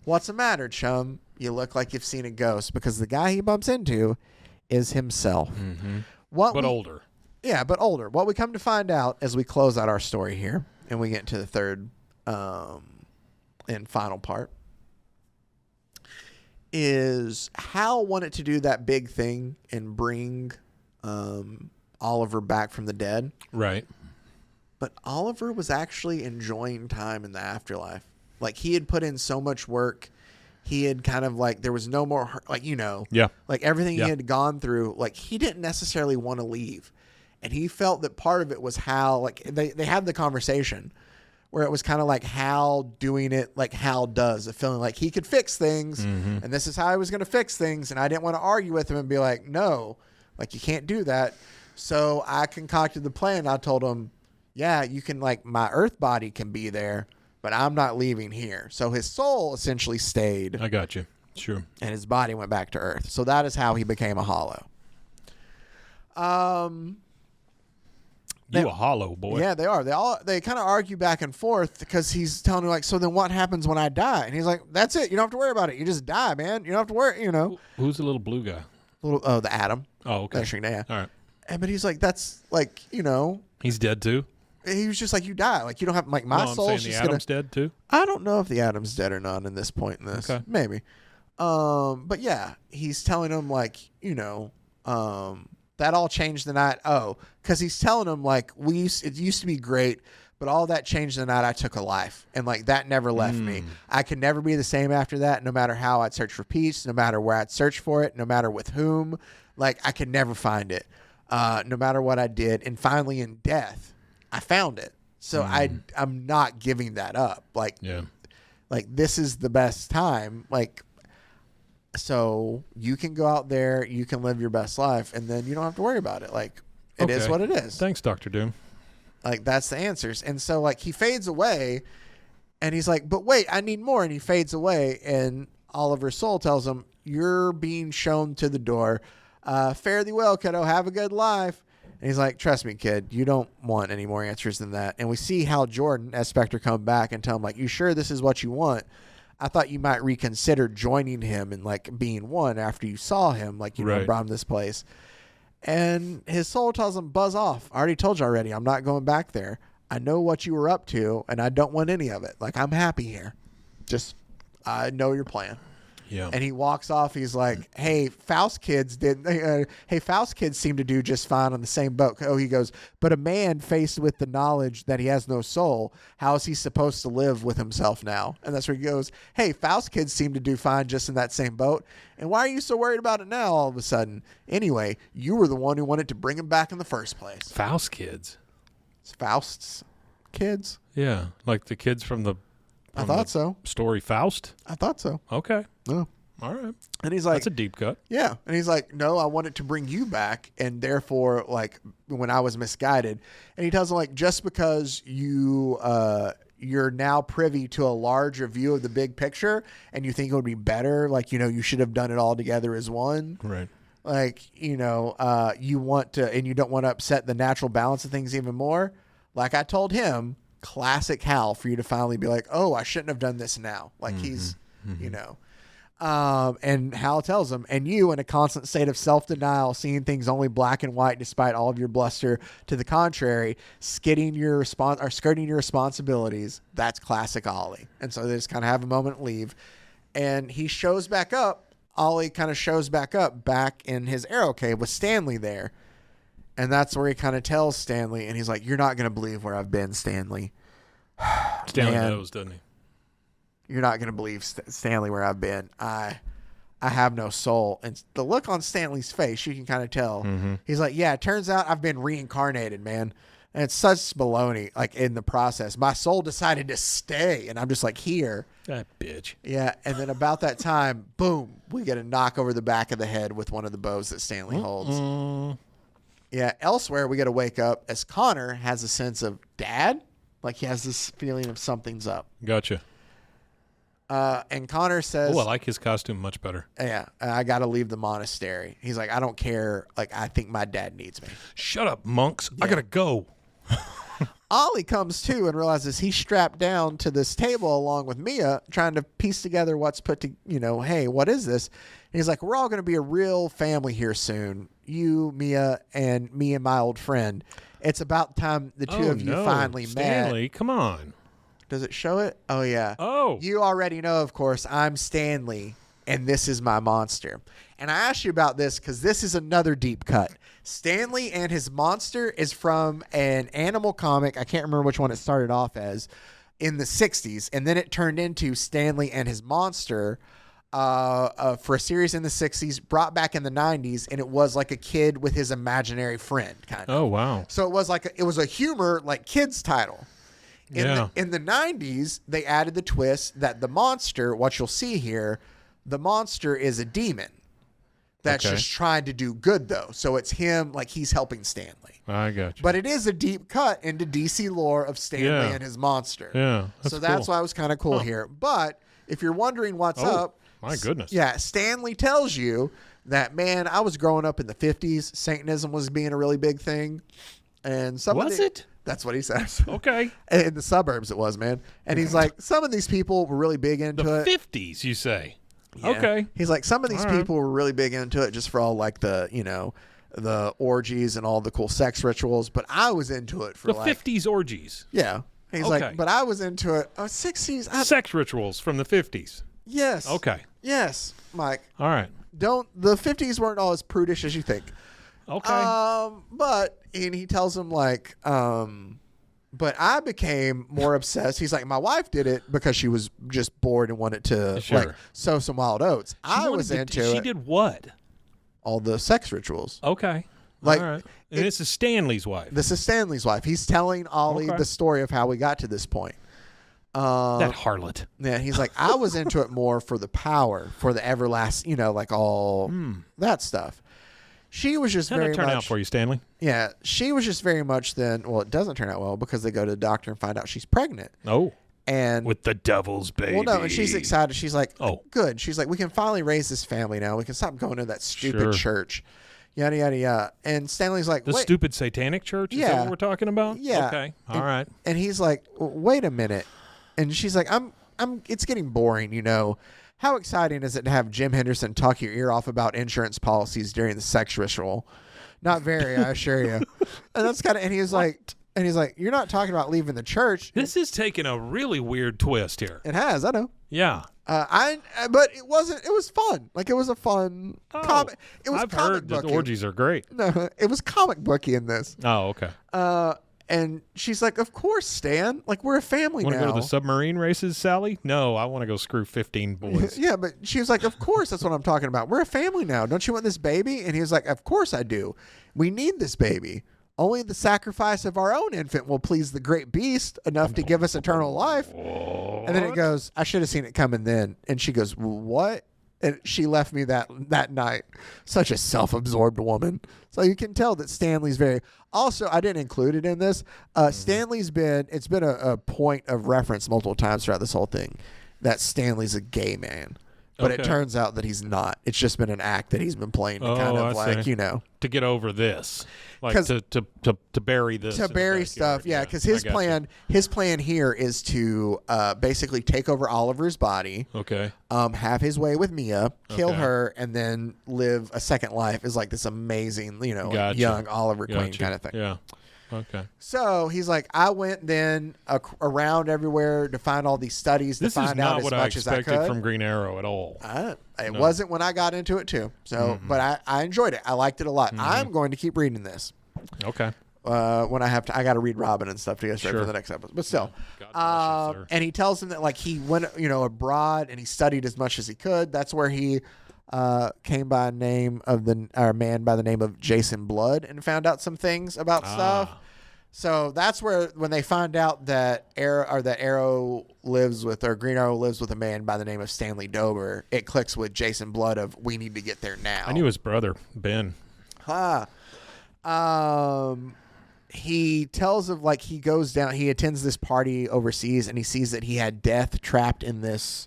"What's the matter, chum? You look like you've seen a ghost," because the guy he bumps into is himself. Older. Yeah, but older. What we come to find out as we close out our story here and we get into the third and final part is Hal wanted to do that big thing and bring Oliver back from the dead. Right. But Oliver was actually enjoying time in the afterlife. Like he had put in so much work. He had kind of like, there was no more, like, like everything he had gone through, like he didn't necessarily want to leave. And he felt that part of it was Hal, like they had the conversation where it was kind of like Hal doing it like Hal does, feeling like he could fix things. And this is how I was going to fix things. And I didn't want to argue with him and be like, "No, like you can't do that." So I concocted the plan. I told him, "Yeah, you can, like my earth body can be there, but I'm not leaving here." So his soul essentially stayed. I got you. Sure. And his body went back to Earth. So that is how he became a Hollow. You a hollow, boy. Yeah, they are. They kind of argue back and forth because he's telling him, like, "So then what happens when I die?" And he's like, "That's it. You don't have to worry about it. You just die, man. You don't have to worry, Who's the little blue guy? The Atom. Oh, okay. Yeah. All right. But he's like, "That's like, He's dead too? he was just like, you die. Like, you don't have, like, my soul's just the Atom's dead too? I don't know if the Atom's dead or not in this point in this. Okay. Maybe. But yeah, he's telling him, like, that all changed the night. Oh, because he's telling him, like, it used to be great, but all that changed the night I took a life. And, like, that never left me. I could never be the same after that, no matter how I'd search for peace, no matter where I'd search for it, no matter with whom. Like, I could never find it, no matter what I did. And finally, in death, I found it. So I'm not giving that up. Like, this is the best time. Like, so you can go out there, you can live your best life, and then you don't have to worry about it. Like, it is what it is. Thanks, Dr. Doom. Like, that's the answers. And so, like, he fades away, and he's like, but wait, I need more. And he fades away, and Oliver's soul tells him, you're being shown to the door. Fare thee well, kiddo. Have a good life. And he's like, trust me, kid, you don't want any more answers than that. And we see Hal Jordan as Spectre come back and tell him, like, you sure this is what you want? I thought you might reconsider joining him and, like, being one after you saw him, like, brought him this place. And his soul tells him, buzz off. I already told you already. I'm not going back there. I know what you were up to, and I don't want any of it. Like, I'm happy here. Just, I know your plan. Yeah. And he walks off. He's like, hey, Faust kids seem to do just fine on the same boat. Oh, he goes, but a man faced with the knowledge that he has no soul, how is he supposed to live with himself now? And that's where he goes, hey, Faust kids seem to do fine just in that same boat. And why are you so worried about it now all of a sudden? Anyway, you were the one who wanted to bring him back in the first place. Faust kids? It's Faust's kids? Yeah, like the kids from the I thought so. Story Faust? I thought so. Okay. No. All right. And he's like, that's a deep cut. Yeah. And he's like, no, I wanted to bring you back. And therefore, like, when I was misguided. And he tells him, like, just because you're now privy to a larger view of the big picture and you think it would be better, like, you should have done it all together as one. Right. Like, you want to, and you don't want to upset the natural balance of things even more. Like I told him, classic Hal, for you to finally be like, oh, I shouldn't have done this now. Like he's, and Hal tells him, and you in a constant state of self-denial, seeing things only black and white despite all of your bluster to the contrary, skirting your responsibilities. That's classic Ollie. And so they just kind of have a moment and leave. And he shows back up. Ollie kind of shows back up back in his arrow cave with Stanley there. And that's where he kind of tells Stanley, and he's like, you're not going to believe where I've been, Stanley. Stanley knows, doesn't he? You're not going to believe, Stanley, where I've been. I have no soul. And the look on Stanley's face, you can kind of tell. Mm-hmm. He's like, yeah, it turns out I've been reincarnated, man. And it's such baloney, like, in the process. My soul decided to stay, and I'm just like, here. That bitch. Yeah, and then about that time, boom, we get a knock over the back of the head with one of the bows that Stanley holds. Yeah, elsewhere we got to wake up as Connor has a sense of dad. Like he has this feeling of something's up. Gotcha. And Connor says, oh, I like his costume much better. Yeah, I got to leave the monastery. He's like, I don't care. Like, I think my dad needs me. Shut up, monks. Yeah. I got to go. Ollie comes to and realizes he's strapped down to this table along with Mia, trying to piece together what's put to, hey, what is this? And he's like, we're all going to be a real family here soon. You, Mia, and me and my old friend. It's about time the two of you finally Stanley, met. Come on. Does it show it? Oh, yeah. Oh. You already know, of course, I'm Stanley, and this is my monster. And I asked you about this because this is another deep cut. Stanley and his monster is from an animal comic. I can't remember which one it started off as in the 60s. And then it turned into Stanley and his monster for a series in the 60s, brought back in the 90s. And it was like a kid with his imaginary friend kind of. Oh, wow. So it was like it was a humor, like kids title. In the 90s, they added the twist that the monster, what you'll see here, the monster is a demon. That's just trying to do good, though. So it's him, like he's helping Stanley. I got you. But it is a deep cut into DC lore of Stanley and his monster. Yeah. That's why it was kind of cool here. But if you're wondering what's up. My goodness. Yeah. Stanley tells you that, man, I was growing up in the 50s. Satanism was being a really big thing. And was it? That's what he says. Okay. In the suburbs it was, man. And he's like, some of these people were really big into it. The 50s, you say? Yeah. Okay. He's like, some of these people were really big into it just for all like the, the orgies and all the cool sex rituals, but I was into it for the 50s orgies. Yeah. He's like, but I was into it. 60s. Sex rituals from the 50s. Yes. Okay. Yes, Mike. All right. The 50s weren't all as prudish as you think. Okay. But he tells him like, but I became more obsessed. He's like, my wife did it because she was just bored and wanted to like sow some wild oats. I was into it. She did what? All the sex rituals. Okay. Like, all right. And this is Stanley's wife. This is Stanley's wife. He's telling Ollie the story of how we got to this point. That harlot. Yeah, he's like, I was into it more for the power, for the everlasting, like all that stuff. She was just How'd very that turn much, out for you, Stanley? Yeah, she was just very much then. Well, it doesn't turn out well because they go to the doctor and find out she's pregnant. Oh. And with the devil's baby. Well, no, and she's excited. She's like, oh, good. She's like, we can finally raise this family now. We can stop going to that stupid church. Yada, yada, yada. And Stanley's like, the stupid satanic church? Is that what we're talking about? Yeah. Okay. All right. And he's like, wait a minute. And she's like, it's getting boring, How exciting is it to have Jim Henderson talk your ear off about insurance policies during the sex ritual? Not very, I assure you. And that's kind of, and he's like, you're not talking about leaving the church. This is taking a really weird twist here. It has, I know. Yeah. But it wasn't. It was fun. Like it was a fun comic. It was. I've heard that orgies are great. No, it was comic booky in this. Oh, okay. And she's like, "Of course, Stan. Like we're a family now. Want to go to the submarine races, Sally? No, I want to go screw 15 boys." Yeah, but she was like, "Of course, that's what I'm talking about. We're a family now. Don't you want this baby?" And he was like, "Of course I do. We need this baby. Only the sacrifice of our own infant will please the great beast enough to give us eternal life." What? And then it goes, I should have seen it coming then. And she goes, what? And she left me that night. Such a self-absorbed woman. So you can tell that Stanley's very... Also, I didn't include it in this. Stanley's been... It's been a point of reference multiple times throughout this whole thing that Stanley's a gay man. But it turns out that he's not. It's just been an act that he's been playing to kind of to get over this, like to bury this, to bury stuff. Yeah, because his plan here is to basically take over Oliver's body. Okay. Have his way with Mia, kill her, and then live a second life as like this amazing, young Oliver Queen kind of thing. Yeah. Okay. So he's like, I went then around everywhere to find all these studies to find out as much as I could. This is not what I expected from Green Arrow at all. It wasn't when I got into it too. So, but I enjoyed it. I liked it a lot. I'm going to keep reading this. Okay. When I have to, I got to read Robin and stuff to get ready for the next episode. But still, and he tells him that like he went, abroad and he studied as much as he could. That's where he came by a man by the name of Jason Blood and found out some things about stuff. So that's where when they find out that Green Arrow lives with a man by the name of Stanley Dober, it clicks with Jason Blood of we need to get there now. I knew his brother Ben. He tells of like he goes down, he attends this party overseas and he sees that he had death trapped in this.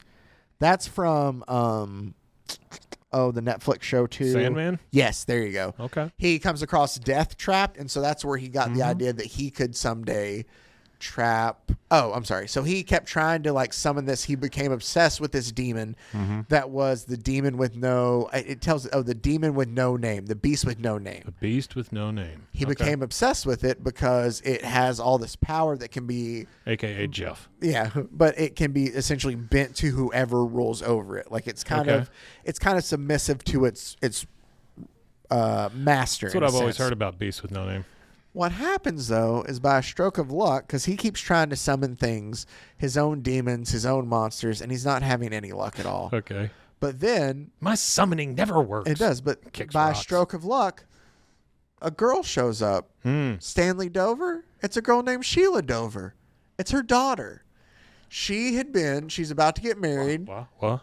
That's from the Netflix show too. Sandman? Yes, there you go. Okay. He comes across death trapped, and so that's where he got the idea that he could someday trap. Oh, I'm sorry. So he kept trying to like summon this. He became obsessed with this demon that was the demon with no. It tells the demon with no name, the beast with no name. The beast with no name. He became obsessed with it because it has all this power that can be, AKA Jeff. Yeah, but it can be essentially bent to whoever rules over it. Like it's kind of submissive to its master. That's what I've always heard about beasts with no name. What happens, though, is by a stroke of luck, because he keeps trying to summon things, his own demons, his own monsters, and he's not having any luck at all. Okay. But then... my summoning never works. It does, but by a stroke of luck, a girl shows up. Stanley Dover? It's a girl named Sheila Dover. It's her daughter. She's about to get married. What?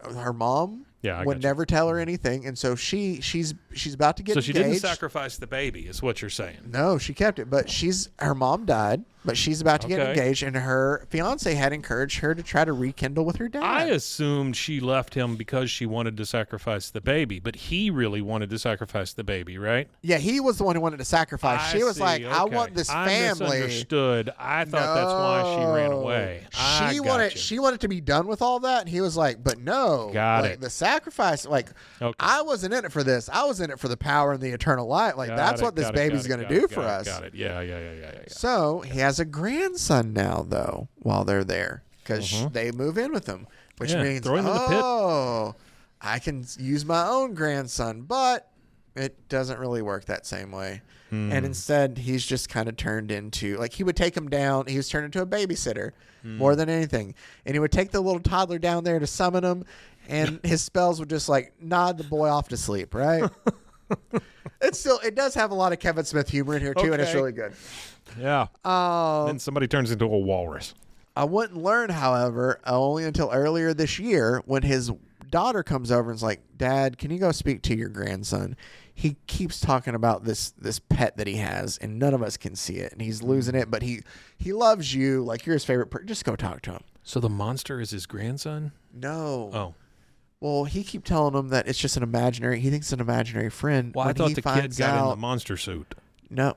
Her mom... would never tell her anything, and so she's about to get engaged. So she didn't sacrifice the baby, is what you're saying? No, she kept it, but her mom died. but she's about to get engaged, and her fiance had encouraged her to try to rekindle with her dad. I assumed she left him because she wanted to sacrifice the baby, but he really wanted to sacrifice the baby, right? Yeah, he was the one who wanted to sacrifice. She was like, I want this family. I misunderstood. I thought that's why she ran away. She wanted to be done with all that, and he was like, but no. Got it. The sacrifice, I wasn't in it for this. I was in it for the power and the eternal light. That's what this baby's going to do for us. Got it. Yeah. So he has a grandson now, though, while they're there, because they move in with him, which means, throw him in the pit. I can use my own grandson, but it doesn't really work that same way. And instead, he's just kind of turned into, he would take him down. He was turned into a babysitter more than anything. And he would take the little toddler down there to summon him, and his spells would just nod the boy off to sleep, right? It does have a lot of Kevin Smith humor in here too, and it's really good. Yeah. Then somebody turns into a walrus. I wouldn't learn, however, only until earlier this year when his daughter comes over and is like, Dad, can you go speak to your grandson? He keeps talking about this pet that he has, and none of us can see it, and he's losing it, but he loves you, you're his favorite person. Just go talk to him. So the monster is his grandson? No. Oh. Well, he keep telling him that it's just he thinks it's an imaginary friend. Well, I thought the kid got in the monster suit. No.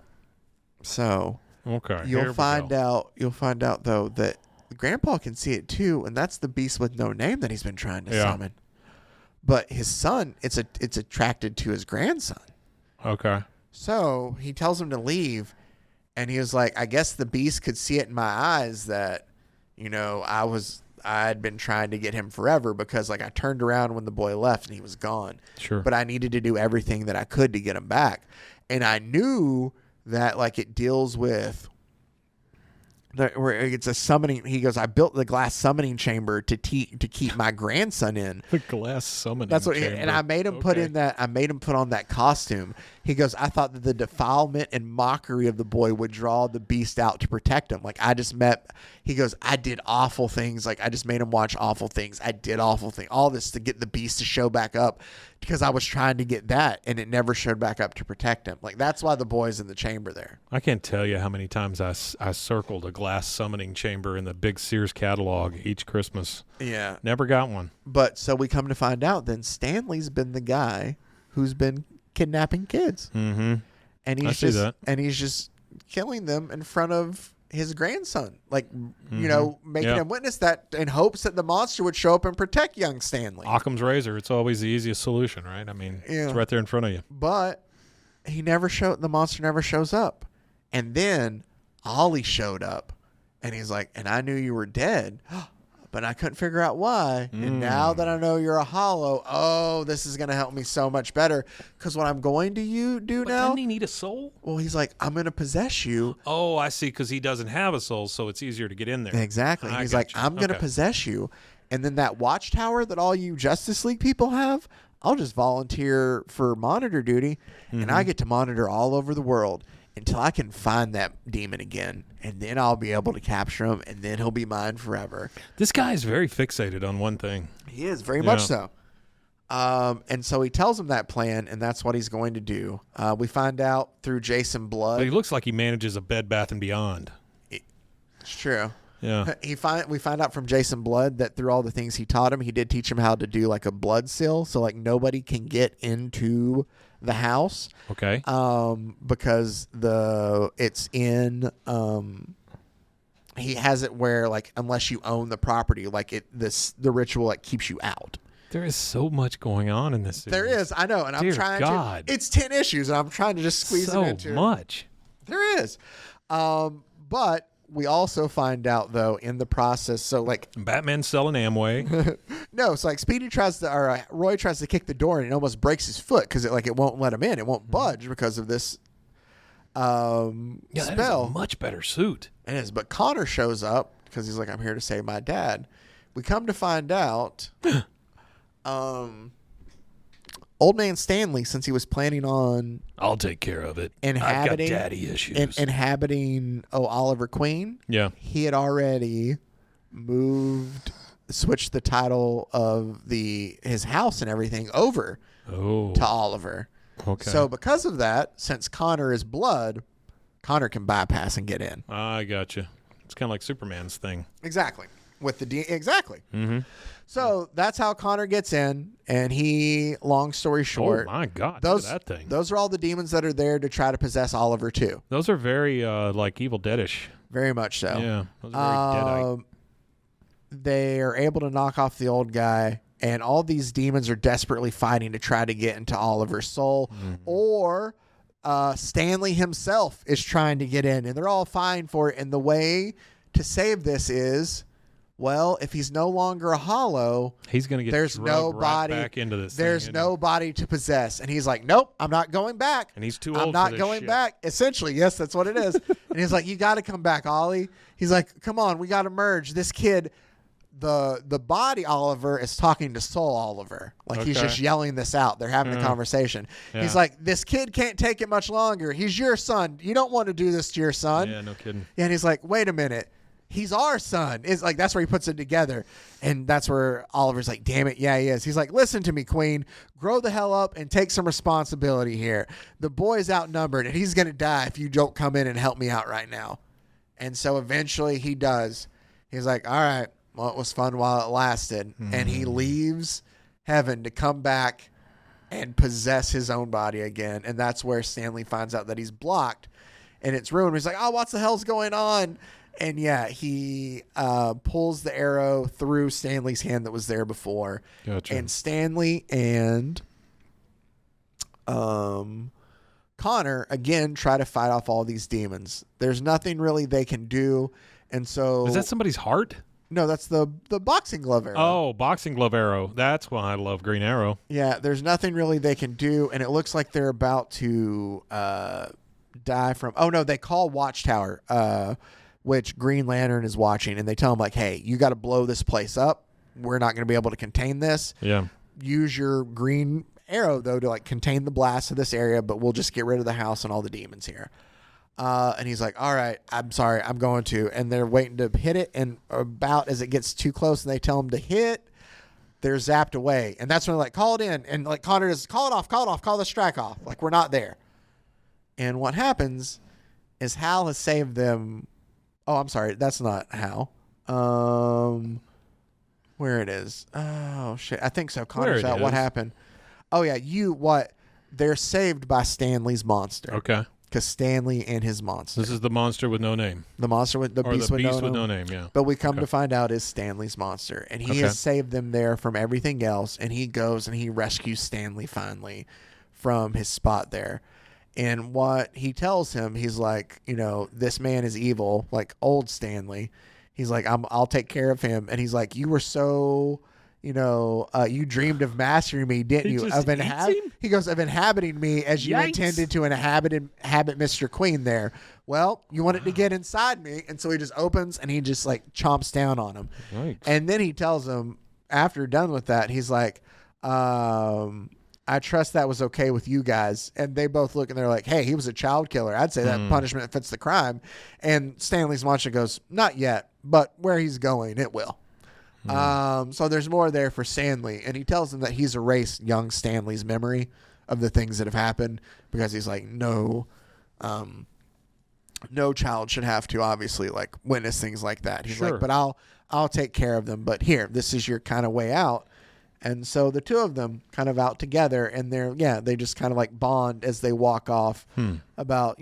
So okay, you'll find out though that Grandpa can see it too, and that's the beast with no name that he's been trying to summon. But his son, it's attracted to his grandson. Okay. So he tells him to leave, and he was like, I guess the beast could see it in my eyes that, I had been trying to get him forever because I turned around when the boy left and he was gone. Sure. But I needed to do everything that I could to get him back. And I knew that it deals with where it's a summoning. He goes, I built the glass summoning chamber to keep my grandson in. The glass summoning That's what chamber. And I made him put in that. I made him put on that costume. He goes, I thought that the defilement and mockery of the boy would draw the beast out to protect him. He goes, I did awful things. I just made him watch awful things. I did awful things. All this to get the beast to show back up because I was trying to get that, and it never showed back up to protect him. That's why the boy's in the chamber there. I can't tell you how many times I circled a glass summoning chamber in the big Sears catalog each Christmas. Yeah. Never got one. But so we come to find out then Stanley's been the guy who's been kidnapping kids. Mm-hmm. And he's just killing them in front of his grandson, making him witness that in hopes that the monster would show up and protect young Stanley. Occam's razor. It's always the easiest solution, right? I mean, it's right there in front of you. But the monster never shows up. And then Ollie showed up, and he's like, and I knew you were dead, but I couldn't figure out why. And now that I know you're a hollow, this is going to help me so much better. Because what I'm going to do now... Doesn't he need a soul? Well, he's like, I'm going to possess you. Oh, I see, because he doesn't have a soul, so it's easier to get in there. Exactly. He's like, I'm going to possess you. And then that watchtower that all you Justice League people have, I'll just volunteer for monitor duty, and I get to monitor all over the world until I can find that demon again, and then I'll be able to capture him, and then he'll be mine forever. This guy is very fixated on one thing. He is, very much so. And so he tells him that plan, and that's what he's going to do. We find out through Jason Blood. But he looks like he manages a Bed Bath & Beyond. It's true. Yeah. We find out from Jason Blood that through all the things he taught him, he did teach him how to do a blood seal, so nobody can get into the house. Okay. Because it's in he has it where unless you own the property, the ritual keeps you out. There is so much going on in this series. There is, I know, and I'm trying to. It's 10 issues, and I'm trying to just squeeze it into. So much. There is, but we also find out though in the process. So Batman's selling Amway. No, it's Speedy Roy tries to kick the door, and it almost breaks his foot because it won't let him in. It won't budge because of this spell. That is a much better suit. It is, but Connor shows up because he's like, I'm here to save my dad. We come to find out Old Man Stanley, since he was planning on I'll take care of it. I've got daddy issues. Inhabiting Oliver Queen. Yeah. He had already switched the title of his house and everything over to Oliver. Okay. So because of that, since Connor is blood, Connor can bypass and get in. I gotcha. It's kind of like Superman's thing. Exactly. With the exactly. Mm-hmm. So that's how Connor gets in, and he, long story short. Oh, my God. Look at that thing. Those are all the demons that are there to try to possess Oliver, too. Those are very, like, Evil Dead-ish. Very much so. Yeah. Those are very Deadite. They are able to knock off the old guy, and all these demons are desperately fighting to try to get into Oliver's soul. Mm-hmm. Or Stanley himself is trying to get in, and they're all fine for it. And the way to save this is... Well, if he's no longer a hollow, he's going to get right back into this. There's nobody to possess. And he's like, nope, I'm not going back. And he's too old I'm not going shit. back. Essentially, yes, that's what it is. And he's like, you got to come back, Ollie. He's like, come on, we got to merge. This kid, the body Oliver is talking to soul Oliver. Like he's just yelling this out. They're having a conversation. Yeah. He's like, this kid can't take it much longer. He's your son. You don't want to do this to your son. Yeah, no kidding. Yeah, and he's like, wait a minute. He's our son. It's like, that's where he puts it together. And that's where Oliver's like, damn it. Yeah, he is. He's like, listen to me, Queen. Grow the hell up and take some responsibility here. The boy's outnumbered and he's going to die if you don't come in and help me out right now. And so eventually he does. He's like, all right, well, it was fun while it lasted. Mm-hmm. And he leaves heaven to come back and possess his own body again. And that's where Stanley finds out that he's blocked and it's ruined. He's like, oh, what the hell's going on? And yeah, he pulls the arrow through Stanley's hand that was there before. Gotcha. And Stanley and Connor, again, try to fight off all these demons. There's nothing really they can do. And so... Is that somebody's heart? No, that's the boxing glove arrow. Oh, boxing glove arrow. That's why I love Green Arrow. Yeah, there's nothing really they can do. And it looks like they're about to die from... Oh, no, they call Watchtower... which Green Lantern is watching, and they tell him, like, hey, you got to blow this place up. We're not going to be able to contain this. Yeah. Use your green arrow, though, to, like, contain the blast of this area, but we'll just get rid of the house and all the demons here. And he's like, all right, I'm sorry, I'm going to. And they're waiting to hit it, and about as it gets too close and they tell him to hit, they're zapped away. And that's when they're like, call it in. And, like, Connor is, call it off, call the strike off. Like, we're not there. And what happens is Hal has saved them. Oh, I'm sorry. That's not Hal. Where it is. Oh, shit. I think so. Connor's out. What happened? Oh, yeah. They're saved by Stanley's monster. Okay. Because Stanley and his monster. This is the monster with no name. The monster with the beast with no name. Yeah. But we come to find out is Stanley's monster. And he has saved them there from everything else. And he goes and he rescues Stanley finally from his spot there. And what he tells him, he's like, this man is evil, like old Stanley. He's like, I'll take care of him. And he's like, you were so, you dreamed of mastering me, didn't you? He goes, of inhabiting me as you intended to inhabit Mr. Queen there. Well, you wanted to get inside me. And so he just opens and he just like chomps down on him. Right. And then he tells him, after done with that, he's like, I trust that was okay with you guys. And they both look and they're like, hey, he was a child killer. I'd say that punishment fits the crime. And Stanley's monster goes, not yet, but where he's going, it will. So there's more there for Stanley. And he tells him that he's erased young Stanley's memory of the things that have happened because he's like, no child should have to obviously like witness things like that. He's like, but I'll take care of them. But here, this is your kind of way out. And so the two of them kind of out together and they just kind of like bond as they walk off about,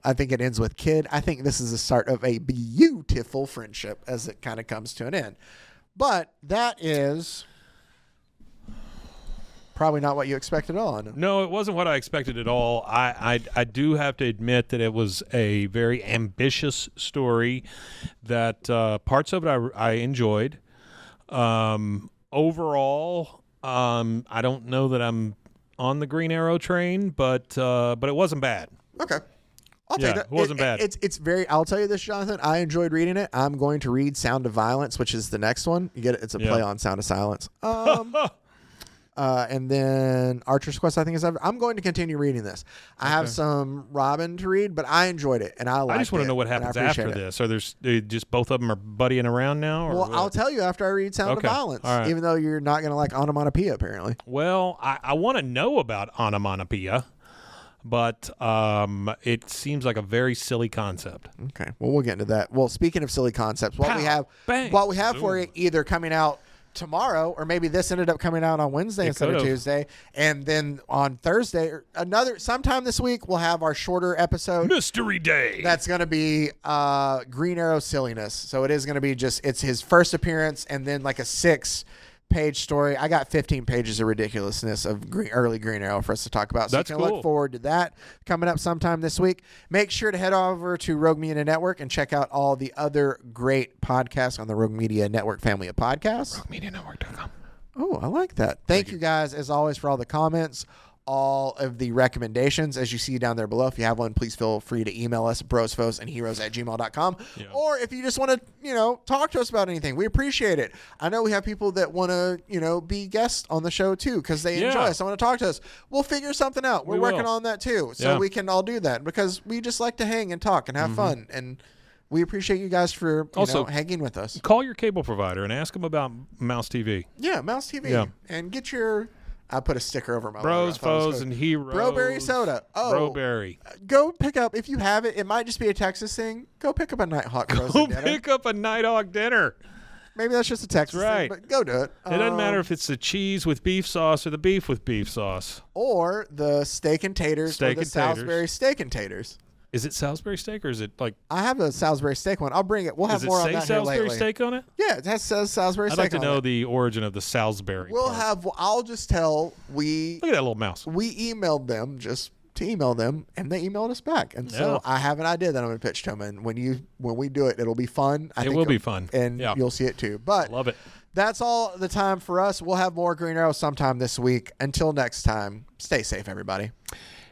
I think it ends with kid. I think this is the start of a beautiful friendship as it kind of comes to an end. But that is probably not what you expected at all. No, it wasn't what I expected at all. I do have to admit that it was a very ambitious story that parts of it I enjoyed. Overall, I don't know that I'm on the Green Arrow train, but it wasn't bad. Okay. I'll take that. It wasn't bad. It's very, I'll tell you this, Jonathan, I enjoyed reading it. I'm going to read Sound of Violence, which is the next one. You get it. It's a play on Sound of Silence. And then Archer's Quest, I think, is ever. I'm going to continue reading this. I have some Robin to read, but I enjoyed it, and I liked it. I just want to know what happens after this. Are there just both of them are buddying around now? Or well, I'll tell you after I read Sound of Violence, even though you're not going to like Onomatopoeia, apparently. Well, I want to know about Onomatopoeia, but it seems like a very silly concept. Okay, well, we'll get into that. Well, speaking of silly concepts, what we have for you either coming out tomorrow, or maybe this ended up coming out on Wednesday instead of Tuesday, and then on Thursday or sometime this week we'll have our shorter episode, Mystery Day. That's going to be Green Arrow silliness. So it is going to be it's his first appearance, and then like a 6-page story. I got 15 pages of ridiculousness of early Green Arrow for us to talk about. So That's you can cool. Look forward to that coming up sometime this week. Make sure to head over to Rogue Media Network and check out all the other great podcasts on the Rogue Media Network family of podcasts. RogueMediaNetwork.com. Oh, I like that. Thank you guys, as always, for all the comments, all of the recommendations, as you see down there below. If you have one, please feel free to email us, brosfosandheroes@gmail.com. Yeah. Or if you just want to, talk to us about anything, we appreciate it. I know we have people that want to, be guests on the show too, because they enjoy us. They want to talk to us. We'll figure something out. We're working on that too. So we can all do that, because we just like to hang and talk and have fun. And we appreciate you guys for also hanging with us. Call your cable provider and ask them about Mouse TV. Yeah, Mouse TV. Yeah. And get your... I put a sticker over my Bros, Foes, and Heroes. Broberry soda. Oh. Broberry. Go pick up, if you have it, it might just be a Texas thing. Go pick up a Nighthawk frozen dinner. Go pick up a Nighthawk dinner. Maybe that's just a Texas thing, but go do it. It doesn't matter if it's the cheese with beef sauce or the beef with beef sauce. Or the steak and taters or the Salisbury steak and taters. Is it Salisbury steak, or is it like... I have a Salisbury steak one. I'll bring it. We'll have more on that here lately. Does it say Salisbury steak on it? Yeah, it says Salisbury steak on it. I'd like to know the origin of the Salisbury part. I'll just tell Look at that little mouse. We emailed them just to email them, and they emailed us back. And so I have an idea that I'm going to pitch to them. And when we do it, it'll be fun. It will be fun. And you'll see it too. But love it. That's all the time for us. We'll have more Green Arrow sometime this week. Until next time, stay safe, everybody.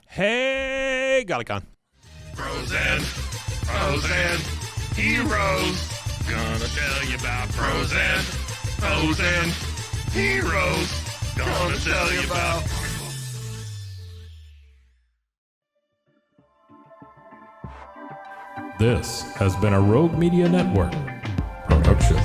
Hey, Galicon. Frozen heroes. Gonna tell you about frozen heroes. Gonna tell you about. This has been a Rogue Media Network production.